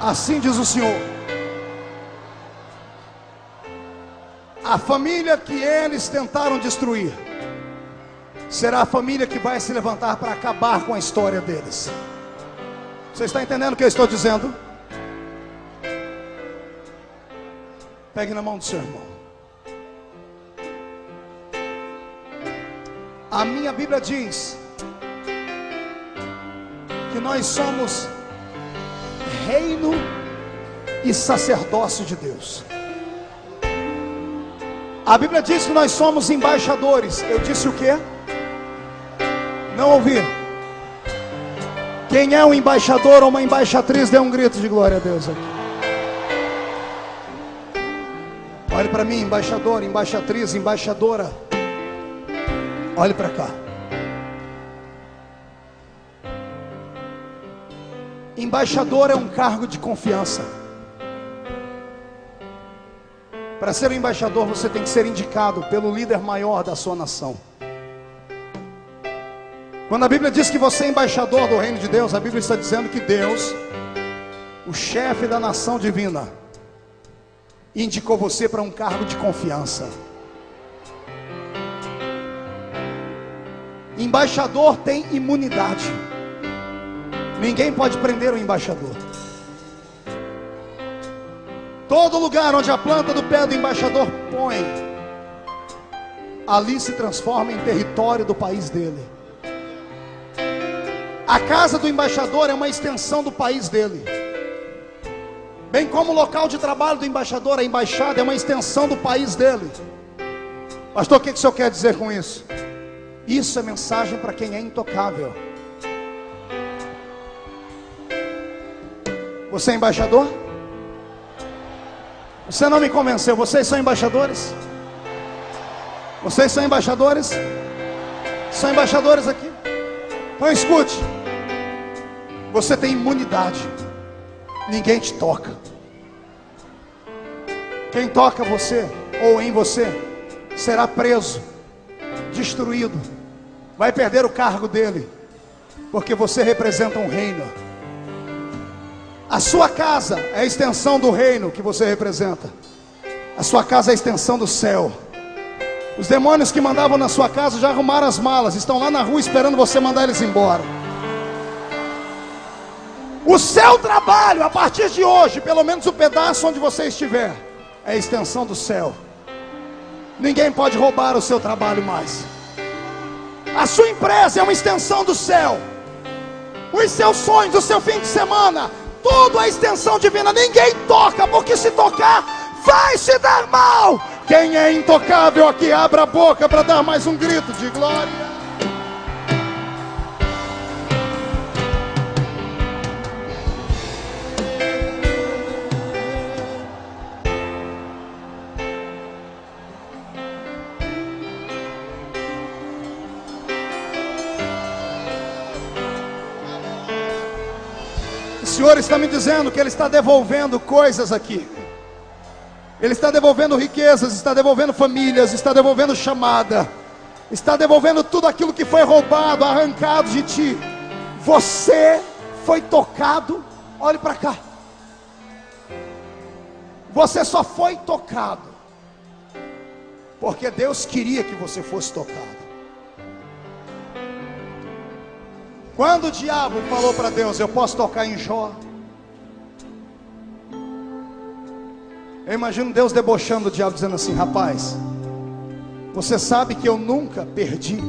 Assim diz o Senhor: a família que eles tentaram destruir será a família que vai se levantar para acabar com a história deles. Você está entendendo o que eu estou dizendo? Pegue na mão do seu irmão. A minha Bíblia diz que nós somos reino e sacerdócio de Deus. A Bíblia diz que nós somos embaixadores. Eu disse o quê? Não ouvi. Quem é um embaixador ou uma embaixatriz, dê um grito de glória a Deus aqui. Olhe para mim, embaixador, embaixatriz, embaixadora. Olhe para cá. Embaixador é um cargo de confiança. Para ser um embaixador, você tem que ser indicado pelo líder maior da sua nação. Quando a Bíblia diz que você é embaixador do reino de Deus, a Bíblia está dizendo que Deus, o chefe da nação divina, indicou você para um cargo de confiança. Embaixador tem imunidade. Ninguém pode prender o embaixador. Todo lugar onde a planta do pé do embaixador põe, ali se transforma em território do país dele. A casa do embaixador é uma extensão do país dele. Bem como o local de trabalho do embaixador, a embaixada é uma extensão do país dele. Pastor, o que o senhor quer dizer com isso? Isso é mensagem para quem é intocável. Você é embaixador? Você não me convenceu. Vocês são embaixadores? Vocês são embaixadores? São embaixadores aqui? Então escute. Você tem imunidade. Ninguém te toca. Quem toca você ou em você será preso, destruído, vai perder o cargo dele, porque você representa um reino. A sua casa é a extensão do reino que você representa. A sua casa é a extensão do céu. Os demônios que mandavam na sua casa já arrumaram as malas, estão lá na rua esperando você mandar eles embora. O seu trabalho, a partir de hoje, pelo menos o pedaço onde você estiver, é a extensão do céu. Ninguém pode roubar o seu trabalho mais. A sua empresa é uma extensão do céu. Os seus sonhos, o seu fim de semana, tudo é extensão divina. Ninguém toca, porque se tocar, vai se dar mal. Quem é intocável aqui, abra a boca para dar mais um grito de glória. O Senhor está me dizendo que Ele está devolvendo coisas aqui. Ele está devolvendo riquezas, está devolvendo famílias, está devolvendo chamada, está devolvendo tudo aquilo que foi roubado, arrancado de ti. Você foi tocado, olhe para cá. Você só foi tocado porque Deus queria que você fosse tocado. Quando o diabo falou para Deus, eu posso tocar em Jó, eu imagino Deus debochando o diabo, dizendo assim: rapaz, você sabe que eu nunca perdi.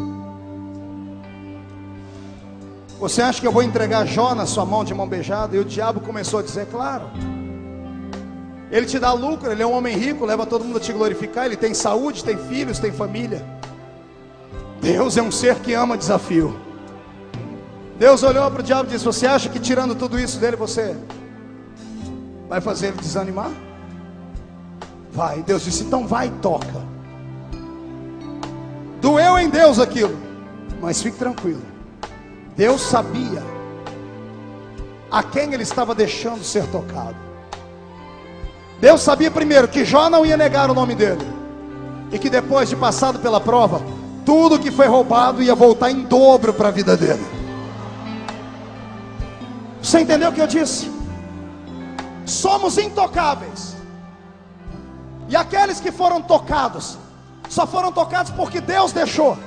Você acha que eu vou entregar Jó na sua mão de mão beijada? E o diabo começou a dizer: claro, ele te dá lucro, ele é um homem rico, leva todo mundo a te glorificar, ele tem saúde, tem filhos, tem família. Deus é um ser que ama desafio. Deus olhou para o diabo e disse: você acha que tirando tudo isso dele, você vai fazer ele desanimar? Vai. Deus disse: então vai e toca. Doeu em Deus aquilo, mas fique tranquilo, Deus sabia a quem ele estava deixando ser tocado. Deus sabia primeiro que Jó não ia negar o nome dele, e que depois de passado pela prova, tudo que foi roubado ia voltar em dobro para a vida dele. Você entendeu o que eu disse? Somos intocáveis. E aqueles que foram tocados, só foram tocados porque Deus deixou.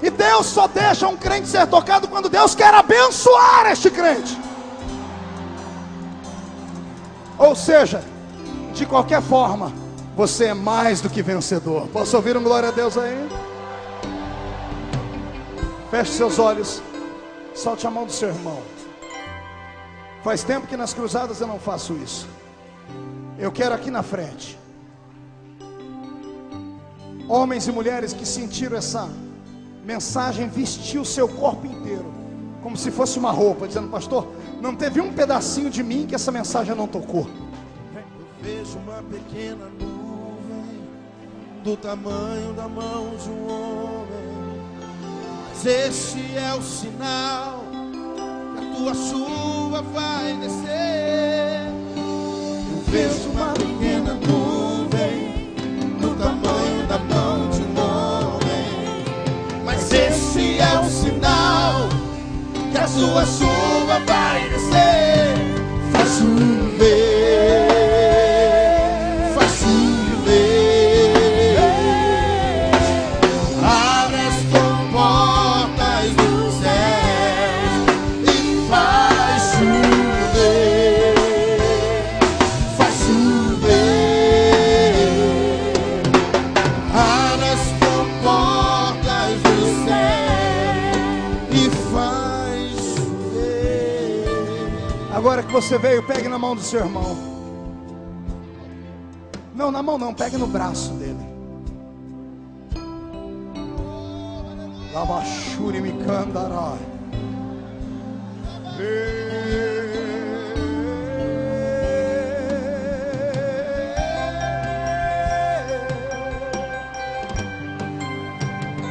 E Deus só deixa um crente ser tocado quando Deus quer abençoar este crente. Ou seja, de qualquer forma, você é mais do que vencedor. Posso ouvir um glória a Deus aí? Feche seus olhos, solte a mão do seu irmão. Faz tempo que nas cruzadas eu não faço isso. Eu quero aqui na frente homens e mulheres que sentiram essa mensagem vestir o seu corpo inteiro, como se fosse uma roupa, dizendo: pastor, não teve um pedacinho de mim que essa mensagem não tocou. Eu vejo uma pequena nuvem do tamanho da mão de um homem, mas este é o sinal que a tua chuva vai descer. Eu vejo uma pequena nuvem do tamanho da mão de um homem, mas esse é o sinal que a sua chuva vai descer. Faz chover, faz chover, abre as comportas do céu e faz chover, faz chover, abre as comportas do céu e faz chover. Agora que você veio, pegue na mão do seu irmão. Não, na mão não, pegue no braço dele. Lavachuri me candará.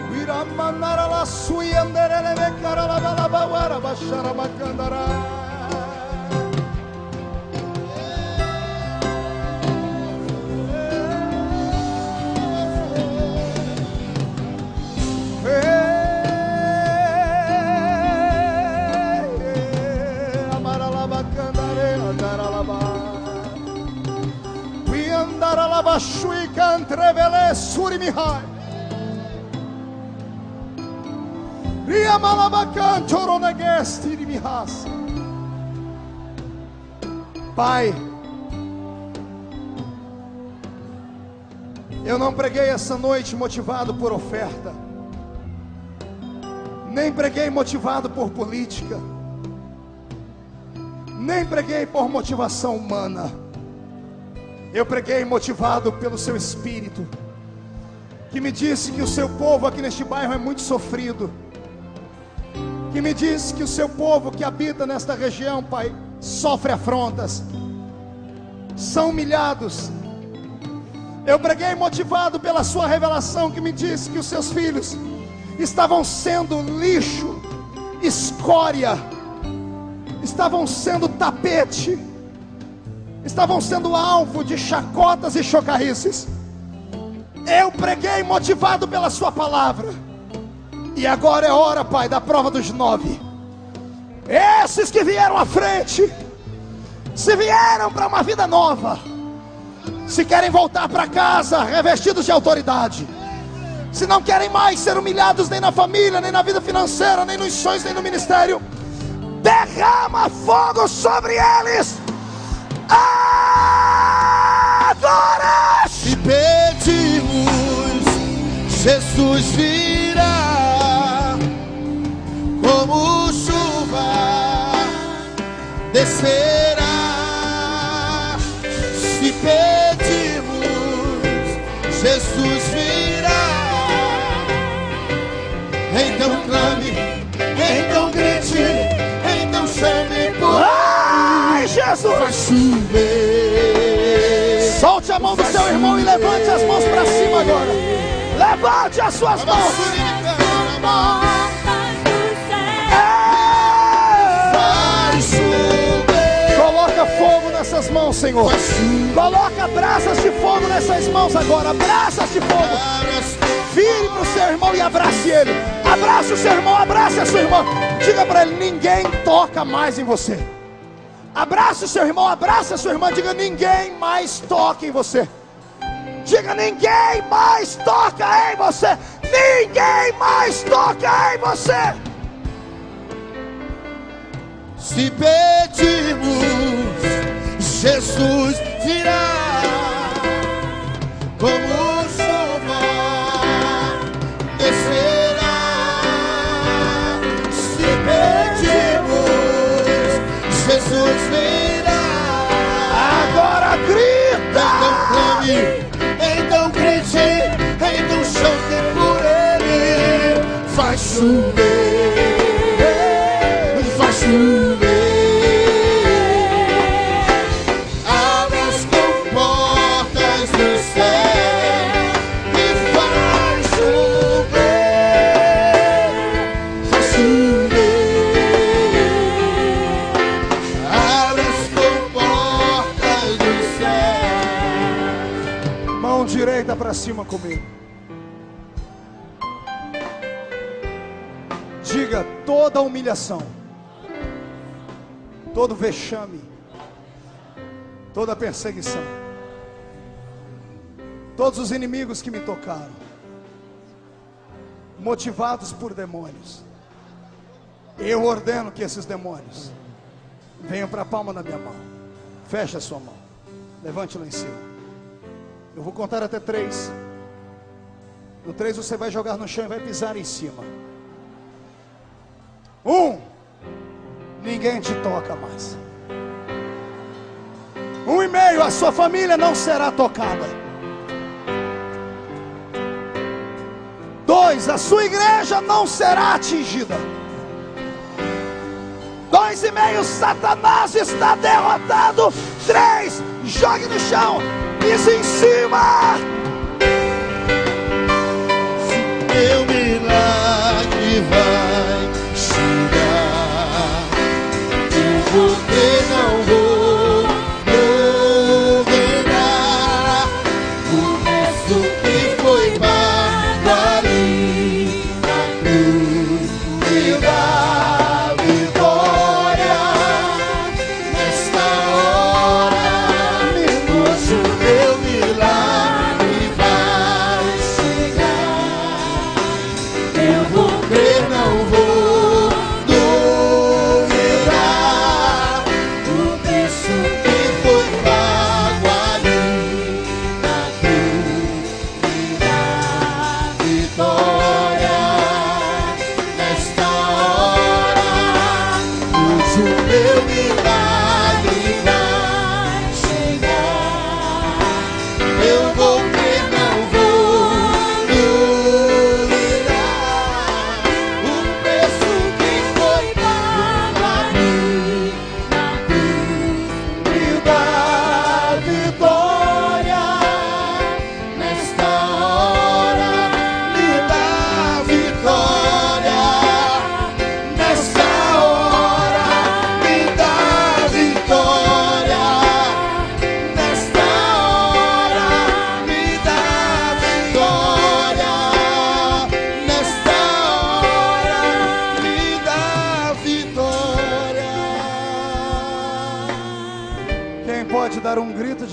Viramanara la suyanderele me carala balabawara bashara bacandará. Shui Cantrevele Surimihai. Ria Malabacan Choronagesti de Mihas. Pai, eu não preguei essa noite motivado por oferta, nem preguei motivado por política, nem preguei por motivação humana. Eu preguei motivado pelo seu Espírito, que me disse que o seu povo aqui neste bairro é muito sofrido, que me disse que o seu povo que habita nesta região, Pai, sofre afrontas, são humilhados. Eu preguei motivado pela sua revelação, que me disse que os seus filhos estavam sendo lixo, escória, estavam sendo tapete, estavam sendo alvo de chacotas e chocarrices. Eu preguei motivado pela sua palavra. E agora é hora, Pai, da prova dos 9. Esses que vieram à frente, se vieram para uma vida nova, se querem voltar para casa revestidos de autoridade, se não querem mais ser humilhados nem na família, nem na vida financeira, nem nos sonhos, nem no ministério, derrama fogo sobre eles agora. Se pedirmos, Jesus virá como chuva, descerá. Se pedirmos, Jesus virá. Então clame, então grite, então chame por Ai, Jesus! vai chover. Solte a mão do seu irmão e levante as mãos para cima agora. Levante as suas mãos. Vai chover. Coloca fogo nessas mãos, Senhor. Coloca brasas de fogo nessas mãos agora. Brasas de fogo. Vire para o seu irmão e abrace ele. Abrace o seu irmão, abrace a sua irmã. Diga para ele: ninguém toca mais em você. Abrace o seu irmão, abrace a sua irmã. Diga: ninguém mais toca em você. Diga: ninguém mais toca em você. Ninguém mais toca em você. Se pedirmos, Jesus virá como chuva, descerá. Se pedirmos, Jesus virá. Agora grita. Então clame, então grite, então chame por ele. Vai chover, vai chover. Abre as comportas do céu e vai chover, vai chover. Abre as comportas do céu. Mão direita para cima comigo. Diga: toda humilhação, todo vexame, toda perseguição, todos os inimigos que me tocaram, motivados por demônios, eu ordeno que esses demônios venham para a palma da minha mão. Feche a sua mão, levante lá em cima. Eu vou contar até 3. No 3 você vai jogar no chão e vai pisar em cima. 1, ninguém te toca mais. 1,5, a sua família não será tocada. 2, a sua igreja não será atingida. 2,5, Satanás está derrotado. 3, jogue no chão, pise em cima. Meu milagre vai chegar e você não moverá. O resto que foi pago ali na cruz me dá vitória. Nesta hora, meu milagre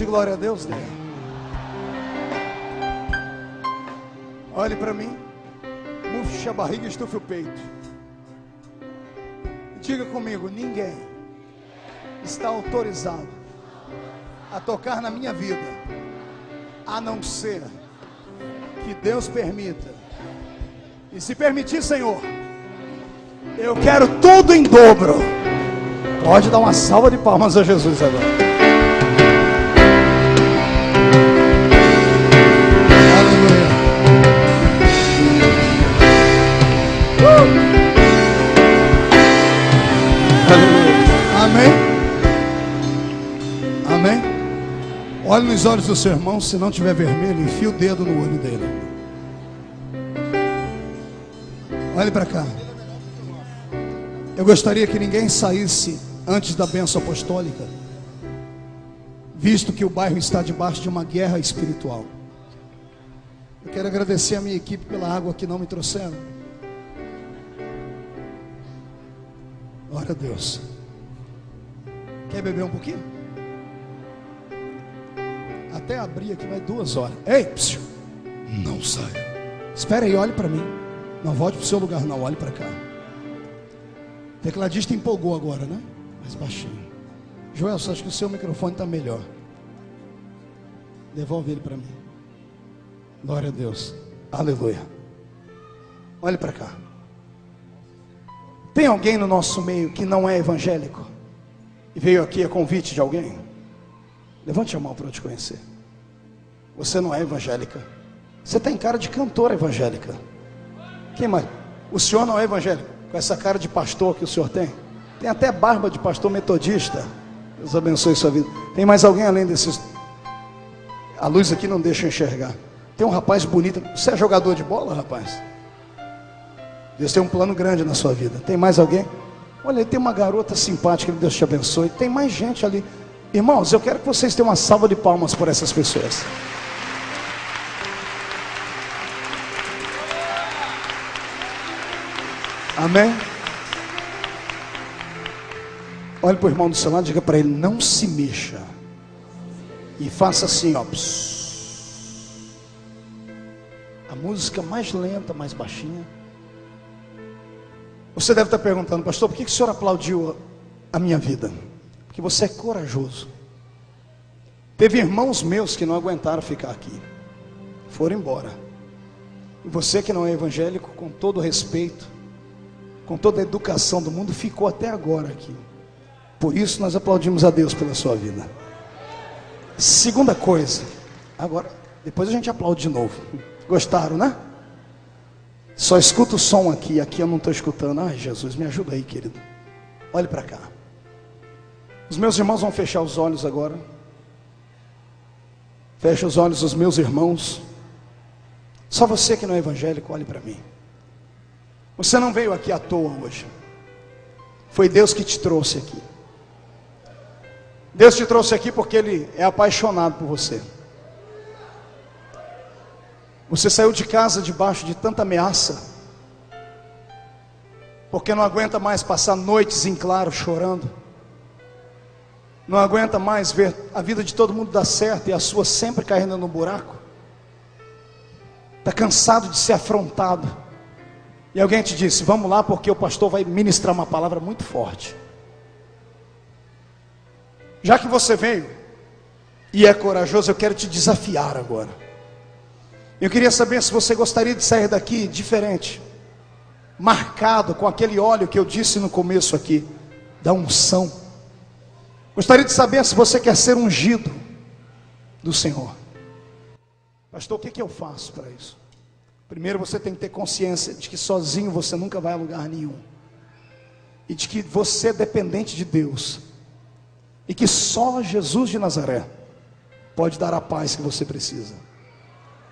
Pode glória a Deus, Deus. Olhe para mim. Murche a barriga e estufe o peito. Diga comigo: ninguém está autorizado a tocar na minha vida, a não ser que Deus permita. E se permitir, Senhor, eu quero tudo em dobro. Pode dar uma salva de palmas a Jesus agora. Aleluia. Aleluia. Amém. Amém. Olhe nos olhos do seu irmão. Se não tiver vermelho, enfia o dedo no olho dele. Olhe para cá. Eu gostaria que ninguém saísse antes da bênção apostólica, visto que o bairro está debaixo de uma guerra espiritual. Eu quero agradecer a minha equipe pela água que não me trouxeram. Glória a Deus. Quer beber um pouquinho? Até abrir aqui vai 2 horas. Ei, psiu, não saia. Espera aí, olhe para mim. Não volte para o seu lugar não, olhe para cá. O tecladista empolgou agora, né? Mais baixinho. Joel, só acho que o seu microfone está melhor. Devolve ele para mim. Glória a Deus. Aleluia. Olhe para cá. Tem alguém no nosso meio que não é evangélico e veio aqui a convite de alguém? Levante a mão para eu te conhecer. Você não é evangélica. Você tem cara de cantora evangélica. Quem mais? O senhor não é evangélico? Com essa cara de pastor que o senhor tem? Tem até barba de pastor metodista. Deus abençoe sua vida. Tem mais alguém além desses? A luz aqui não deixa eu enxergar. Tem um rapaz bonito. Você é jogador de bola, rapaz? Deus tem um plano grande na sua vida. Tem mais alguém? Olha, tem uma garota simpática, que Deus te abençoe. Tem mais gente ali. Irmãos, eu quero que vocês tenham uma salva de palmas por essas pessoas. Amém? Olhe para o irmão do seu lado e diga para ele: não se mexa. E faça assim, ó. A música mais lenta, mais baixinha. Você deve estar perguntando: pastor, por que o senhor aplaudiu a minha vida? Porque você é corajoso. Teve irmãos meus que não aguentaram ficar aqui, foram embora. E você que não é evangélico, com todo respeito, com toda a educação do mundo, ficou até agora aqui. Por isso nós aplaudimos a Deus pela sua vida. Segunda coisa, agora, depois a gente aplaude de novo. Gostaram, né? Só escuta o som aqui, aqui eu não estou escutando. Ai, Jesus, me ajuda aí, querido. Olhe para cá. Os meus irmãos vão fechar os olhos agora. Feche os olhos dos meus irmãos. Só você que não é evangélico, olhe para mim. Você não veio aqui à toa hoje. Foi Deus que te trouxe aqui. Deus te trouxe aqui porque Ele é apaixonado por você. Você saiu de casa debaixo de tanta ameaça, porque não aguenta mais passar noites em claro chorando. Não aguenta mais ver a vida de todo mundo dar certo e a sua sempre caindo no buraco. Está cansado de ser afrontado. E alguém te disse: vamos lá porque o pastor vai ministrar uma palavra muito forte. Já que você veio e é corajoso, eu quero te desafiar agora. Eu queria saber se você gostaria de sair daqui diferente, marcado com aquele óleo que eu disse no começo aqui, da unção. Gostaria de saber se você quer ser ungido do Senhor. Pastor, o que eu faço para isso? Primeiro você tem que ter consciência de que sozinho você nunca vai a lugar nenhum. E de que você é dependente de Deus. E que só Jesus de Nazaré pode dar a paz que você precisa.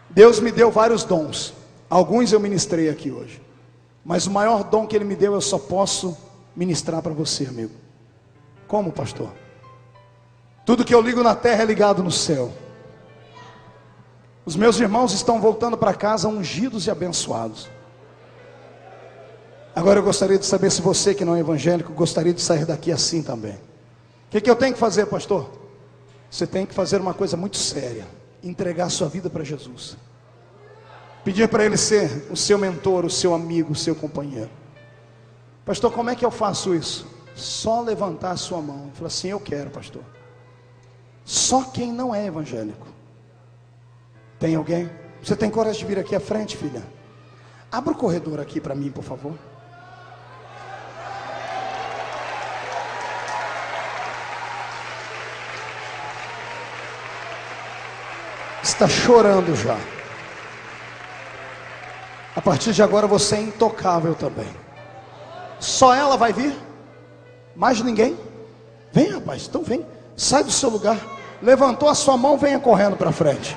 Deus me deu vários dons. Alguns eu ministrei aqui hoje. Mas o maior dom que Ele me deu eu só posso ministrar para você, amigo. Como, pastor? Tudo que eu ligo na terra é ligado no céu. Os meus irmãos estão voltando para casa ungidos e abençoados. Agora eu gostaria de saber se você que não é evangélico gostaria de sair daqui assim também. O que eu tenho que fazer, pastor? Você tem que fazer uma coisa muito séria: entregar sua vida para Jesus. Pedir para Ele ser o seu mentor, o seu amigo, o seu companheiro. Pastor, como é que eu faço isso? Só levantar a sua mão e falar assim: eu quero, pastor. Só quem não é evangélico. Tem alguém? Você tem coragem de vir aqui à frente, filha? Abra o corredor aqui para mim, por favor. Está chorando já. A partir de agora você é intocável também. Só ela vai vir? Mais ninguém? Vem, rapaz, então vem. Sai do seu lugar. Levantou a sua mão, venha correndo para frente.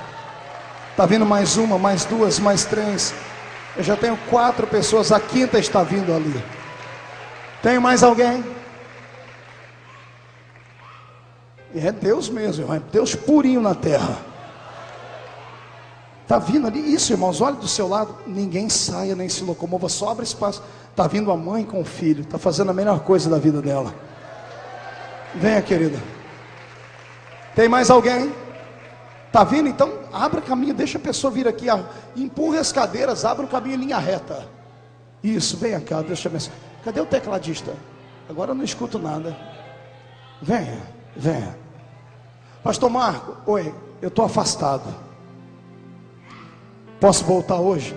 Está vindo mais uma, mais duas, mais três. Eu já tenho 4 pessoas, a 5ª está vindo ali. Tem mais alguém? E é Deus mesmo, irmão. É Deus purinho na terra. Está vindo ali, isso, irmãos, olhe do seu lado. Ninguém saia nem se locomova, sobra espaço. Está vindo a mãe com o filho, está fazendo a melhor coisa da vida dela. Venha, querida. Tem mais alguém? Está vindo? Então abra caminho, deixa a pessoa vir aqui, empurre as cadeiras, abra o caminho em linha reta. Isso, venha cá, deixa eu ver. Cadê o tecladista? Agora eu não escuto nada. Venha, venha. Pastor Marco, oi, eu estou afastado. Posso voltar hoje?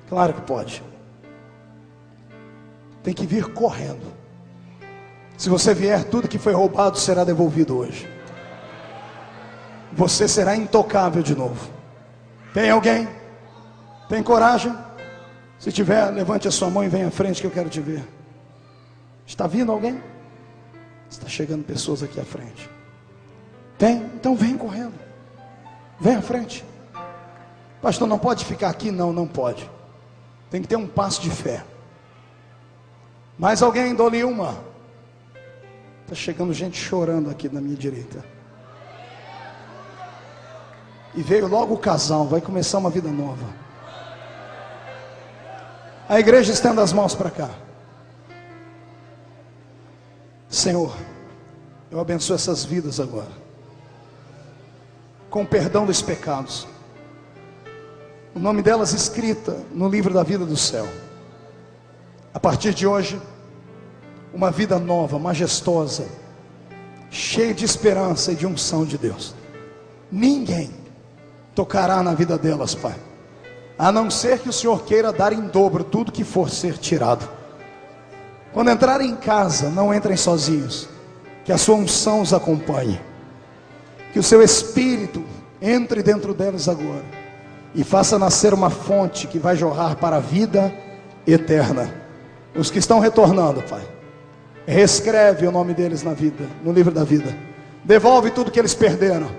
Claro que pode. Tem que vir correndo. Se você vier, tudo que foi roubado será devolvido hoje. Você será intocável de novo. Tem alguém? Tem coragem? Se tiver, levante a sua mão e venha à frente que eu quero te ver. Está vindo alguém? Está chegando pessoas aqui à frente. Tem? Então vem correndo. Vem à frente. Pastor, não pode ficar aqui? Não, não pode. Tem que ter um passo de fé. Mais alguém? Dou-lhe uma. Está chegando gente chorando aqui na minha direita. E veio logo o casal, vai começar uma vida nova. A igreja estenda as mãos para cá. Senhor, eu abençoo essas vidas agora, com o perdão dos pecados, o nome delas escrita no livro da vida do céu. A partir de hoje, uma vida nova, majestosa, cheia de esperança e de unção de Deus. Ninguém tocará na vida delas, Pai, a não ser que o Senhor queira dar em dobro tudo que for ser tirado. Quando entrarem em casa, não entrem sozinhos, que a sua unção os acompanhe, que o seu Espírito entre dentro delas agora e faça nascer uma fonte que vai jorrar para a vida eterna. Os que estão retornando, Pai, reescreve o nome deles na vida, no livro da vida. Devolve tudo que eles perderam.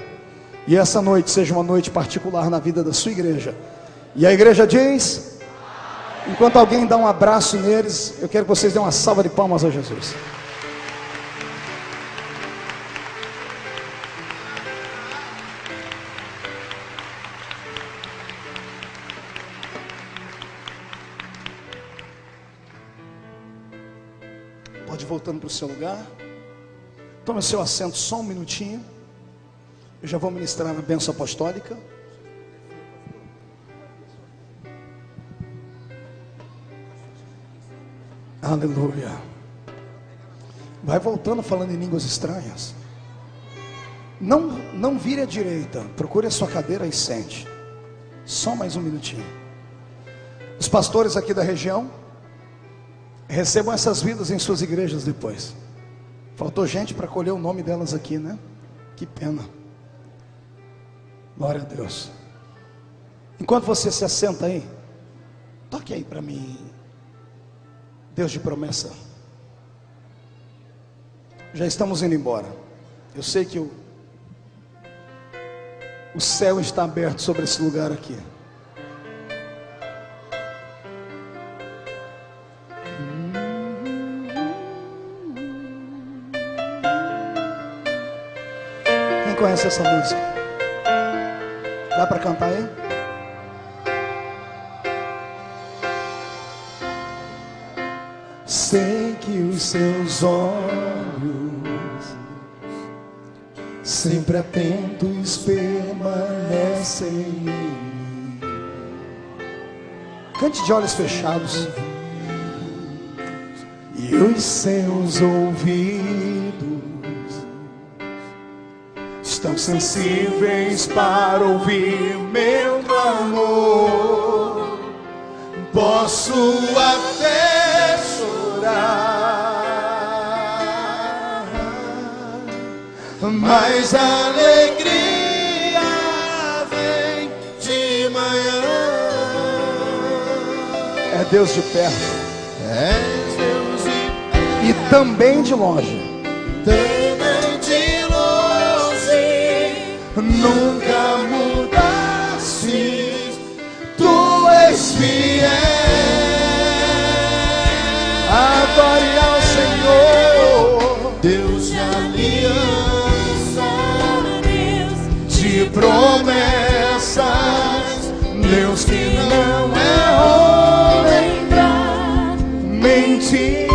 E essa noite seja uma noite particular na vida da sua igreja. E a igreja diz: enquanto alguém dá um abraço neles, eu quero que vocês dêem uma salva de palmas a Jesus. Pode ir voltando para o seu lugar. Tome o seu assento só um minutinho. Eu já vou ministrar na bênção apostólica. Aleluia. Vai voltando falando em línguas estranhas. Não vire à direita. Procure a sua cadeira e sente. Só mais um minutinho. Os pastores aqui da região, recebam essas vidas em suas igrejas depois. Faltou gente para colher o nome delas aqui, né? Que pena. Glória a Deus. Enquanto você se assenta aí, toque aí para mim, Deus de promessa. Já estamos indo embora. Eu sei que o céu está aberto sobre esse lugar aqui. Quem conhece essa música? Dá para cantar aí? Sei que os seus olhos sempre atentos permanecem em mim. Cante de olhos fechados. E os seus ouvidos estão sensíveis para ouvir meu clamor. Posso até chorar, mas a alegria vem de manhã. É Deus de perto, é Deus de perto, e também de longe. Também de longe, nunca mudaste, tu és fiel. Adore ao Senhor, Deus de aliança, Deus de promessas, Deus que não é homem pra mentir.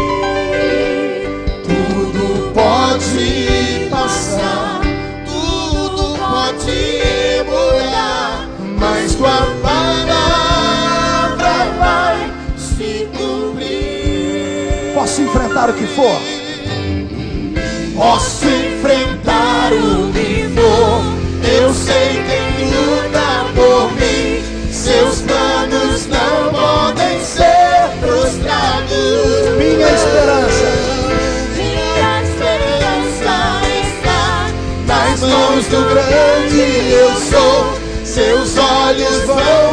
Tudo pode passar, tudo pode mudar, mas tua palavra vai se cumprir. Posso enfrentar o que for, posso enfrentar o que for. Eu sei quem luta por mim. Seus planos não podem ser frustrados. Minha esperança está nas mãos do grande eu sou. Seus olhos vão